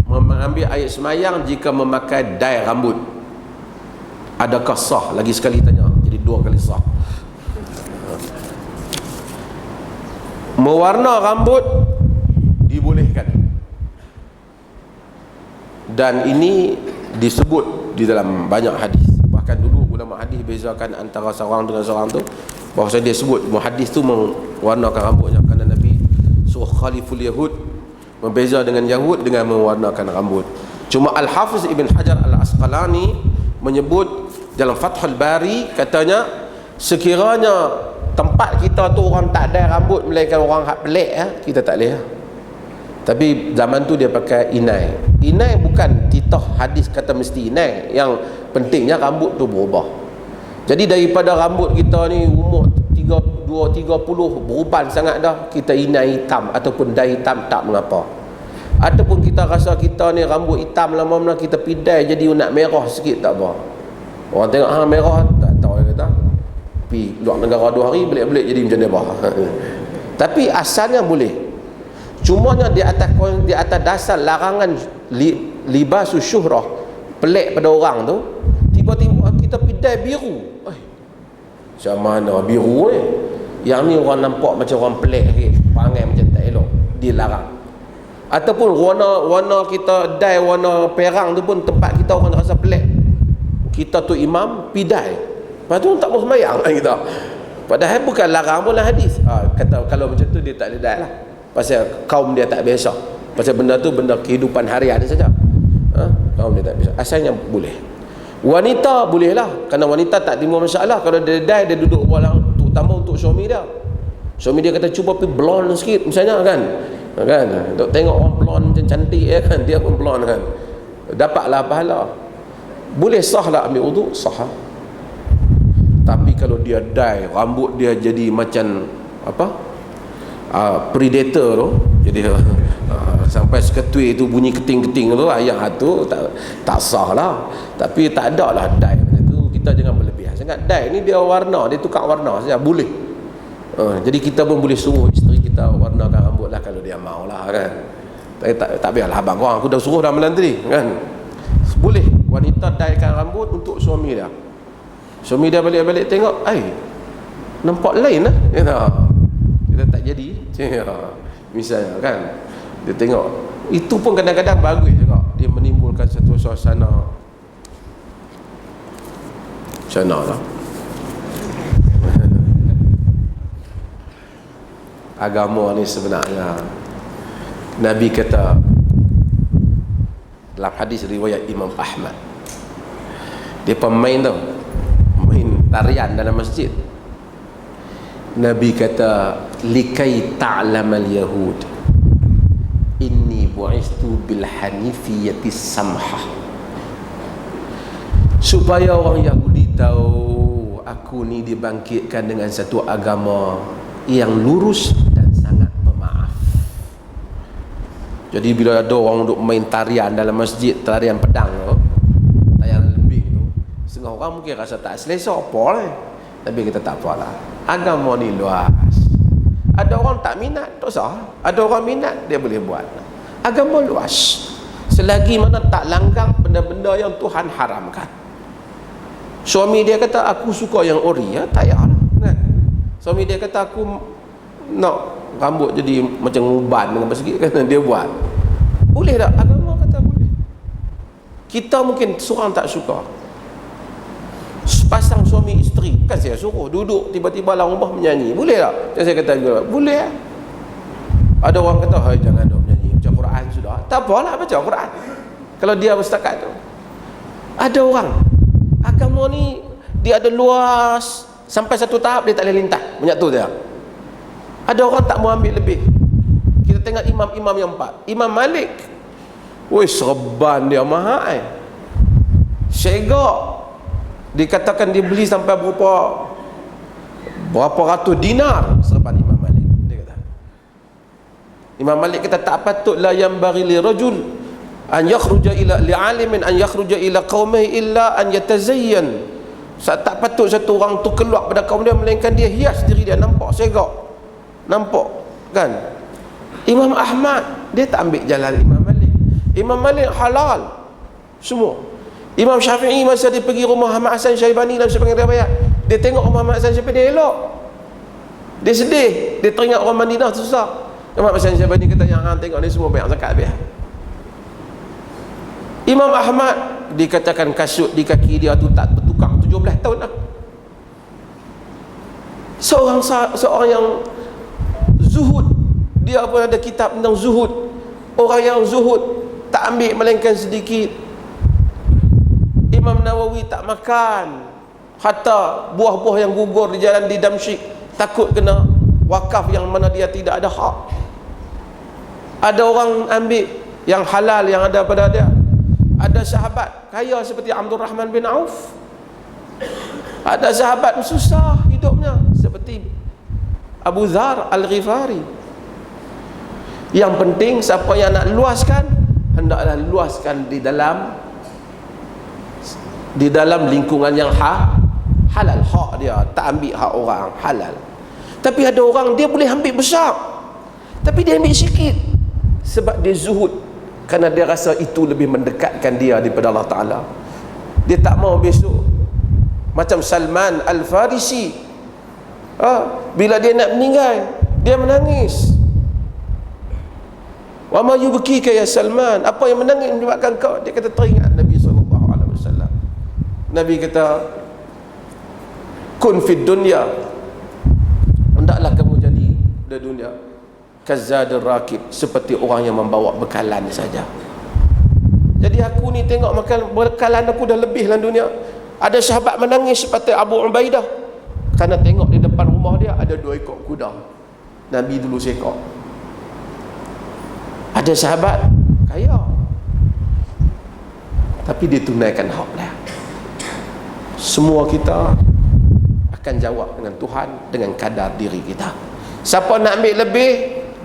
mengambil air semayang jika memakai dai rambut? Adakah sah? Lagi sekali tanya, jadi 2 kali sah. Mewarna rambut dibolehkan, dan ini disebut di dalam banyak hadis. Bahkan dulu ulama hadis bezakan antara seorang dengan seorang tu, bahawa dia sebut muhaddis tu mewarnakan rambutnya, kerana Nabi suruh khaliful yahud, membeza dengan Yahud dengan mewarnakan rambut. Cuma Al-Hafiz Ibn Hajar Al-Asqalani menyebut dalam Fathul Bari, katanya sekiranya tempat kita tu orang tak ada rambut melainkan orang hak pelik, kita tak boleh. Tapi zaman tu dia pakai inai. Inai bukan titah hadis kata mesti inai, yang pentingnya rambut tu berubah. Jadi daripada rambut kita ni umur 30 beruban sangat dah, kita inai hitam ataupun dai hitam tak mengapa. Ataupun kita rasa kita ni rambut hitam lama-lama kita pidai jadi nak merah sikit, tak apa. Orang tengok merah, tak tahu, dia kata pergi luar negara 2 hari belik-belik jadi macam mana. Tapi asalnya boleh. Cumanya di atas dasar larangan libasus syuhrah, pelik pada orang tu, tiba-tiba kita pidai biru. Macam mana biru ni? Yang ni orang nampak macam orang pelik sikit, perangai macam tak elok, dilarang. Ataupun warna kita dai warna perang tu pun tempat kita orang rasa pelik, kita tu imam pidai, lepas tu tak mau sembahyang kita, padahal bukan larang pun lah hadis. Kata kalau macam tu dia tak ada dai lah, pasal kaum dia tak biasa. Pasal benda tu benda kehidupan harian saja. Kaum dia tak bisa. Asalnya boleh. Wanita bolehlah, kerana wanita tak timbul masalah kalau dia die, dia duduk bawah, terutama untuk suami dia. Suami dia kata cuba pergi blonde sikit misalnya kan. Untuk tengok orang blonde macam cantik ya kan, dia pun blonde kan. Dapatlah pahala. Boleh sah lah ambil wuduk, sah. Tapi kalau dia die, rambut dia jadi macam apa? Predator tu. Jadi sampai seketui itu bunyi keting-keting tu, yang tu tak sah lah. Tapi tak ada lah dye macam tu, kita jangan berlebihan sangat. Dye ni dia warna, dia tukar warna saja, boleh. Jadi kita pun boleh suruh isteri kita warnakan rambut lah kalau dia mau lah kan. Tak biarlah abang korang, aku dah suruh dah malam tadi kan. Boleh wanita dyekan rambut untuk suami dia. Suami dia balik-balik tengok, nampak lain lah. Kita tak jadi. Misalnya kan, dia tengok, itu pun kadang-kadang bagus juga, dia menimbulkan satu suasana lah. Agama ni sebenarnya, Nabi kata dalam hadis riwayat Imam Ahmad, dia pemain tau, main tarian dalam masjid. Nabi kata likai ta'lamal yahud inni bu'istu bil hanifiyati samhah, supaya orang Yahudi tahu aku ni dibangkitkan dengan satu agama yang lurus dan sangat pemaaf. Jadi bila ada orang duk main tarian dalam masjid, tarian pedang tu, tarian lebih tu, setengah orang mungkin rasa tak selesa, apa lah. Nabi kata tak apalah, agama ni luas. Ada orang tak minat, tak usah. Ada orang minat, dia boleh buat. Agama luas, selagi mana tak langgar benda-benda yang Tuhan haramkan. Suami dia kata aku suka yang ori, tak payahlah kan? Suami dia kata aku nak rambut jadi macam uban dengan sikit kan, dia buat. Boleh tak? Agama kata boleh. Kita mungkin seorang tak suka, pasang suami isteri, bukan saya suruh, duduk tiba-tiba dalam rumah menyanyi, boleh tak? Macam saya kata juga, boleh. Ada orang kata, hai jangan dok menyanyi, baca Quran sudah. Tak apalah baca Quran kalau dia setakat tu. Ada orang agama ni dia ada luas, sampai satu tahap dia tak boleh lintah, banyak tu dia. Ada orang tak mau ambil lebih. Kita tengok imam-imam yang 4. Imam Malik, woi serban dia mahal, segak. Dikatakan dia beli sampai berapa ratus dinar serban Imam Malik. Dia kata, Imam Malik kata tak patutlah yang bagi li rajul an yakhruja ila li'alimin an yakhruja ila qaumihi illa an yatazayyan. Tak patut satu orang tu keluar pada kaum dia melainkan dia hias diri dia, nampak segak, nampak kan. Imam Ahmad dia tak ambil jalan Imam Malik. Imam Malik halal semua. Imam Syafi'i masa dia pergi rumah Muhammad Hasan Syaibani dalam sebagian riwayat, dia tengok Muhammad Hasan Syaibani dia elok, dia sedih, dia teringat orang Madinah susah. Muhammad Hasan Syaibani kata yang hang tengok ni semua bayar zakat biar. Imam Ahmad dikatakan kasut di kaki dia tu tak bertukar 17 tahun dah. Seorang yang zuhud, dia pun ada kitab tentang zuhud. Orang yang zuhud tak ambil melainkan sedikit. Imam Nawawi tak makan hatta buah-buah yang gugur di jalan di Damsyik, takut kena wakaf yang mana dia tidak ada hak. Ada orang ambil yang halal yang ada pada dia. Ada sahabat kaya seperti Abdul Rahman bin Auf, ada sahabat susah hidupnya seperti Abu Dzar Al-Ghifari. Yang penting siapa yang nak luaskan, hendaklah luaskan di dalam lingkungan yang halal, hak dia, tak ambil hak orang, halal. Tapi ada orang dia boleh ambil besar, tapi dia ambil sikit sebab dia zuhud, kerana dia rasa itu lebih mendekatkan dia daripada Allah Ta'ala. Dia tak mau besok macam Salman Al-Farisi, bila dia nak meninggal dia menangis. Wa ma yubkika ya Salman, apa yang menangis menyebabkan kau? Dia kata teringat Nabi SAW. Nabi kata kun fid dunya, hendaklah kamu jadi di dunia kazadir rakib, seperti orang yang membawa bekalan saja. Jadi aku ni tengok bekalan aku dah lebih dalam dunia. Ada sahabat menangis seperti Abu Ubaidah kerana tengok di depan rumah dia ada 2 ekor kuda. Nabi dulu sekor. Ada sahabat kaya, tapi dia tunaikan hak dia. Semua kita akan jawab dengan Tuhan, dengan kadar diri kita. Siapa nak ambil lebih,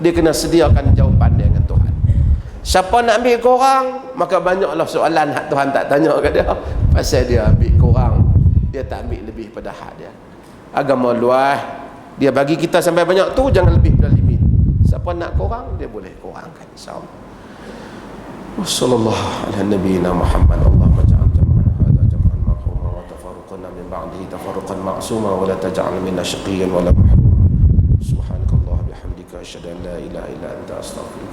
dia kena sediakan jawapan dia dengan Tuhan. Siapa nak ambil kurang, maka banyaklah soalan hak Tuhan tak tanya kat dia. Pasal dia ambil kurang, dia tak ambil lebih pada hak dia. Agama luas, dia bagi kita sampai banyak tu, jangan lebih pada limit. Siapa nak kurang, dia boleh kurangkan, insyaAllah. Wassallallahu ala nabiyina Muhammad. Allahumma ja'al jam'an hadha jam'an marhuma wa tafarruqana min ba'dihi tafarruqan ma'suma wa la taj'al minna shaqiyyan wa la mahrum. Subhanakallah bihamdika asyhadu an la ilaha illa anta astaghfiruka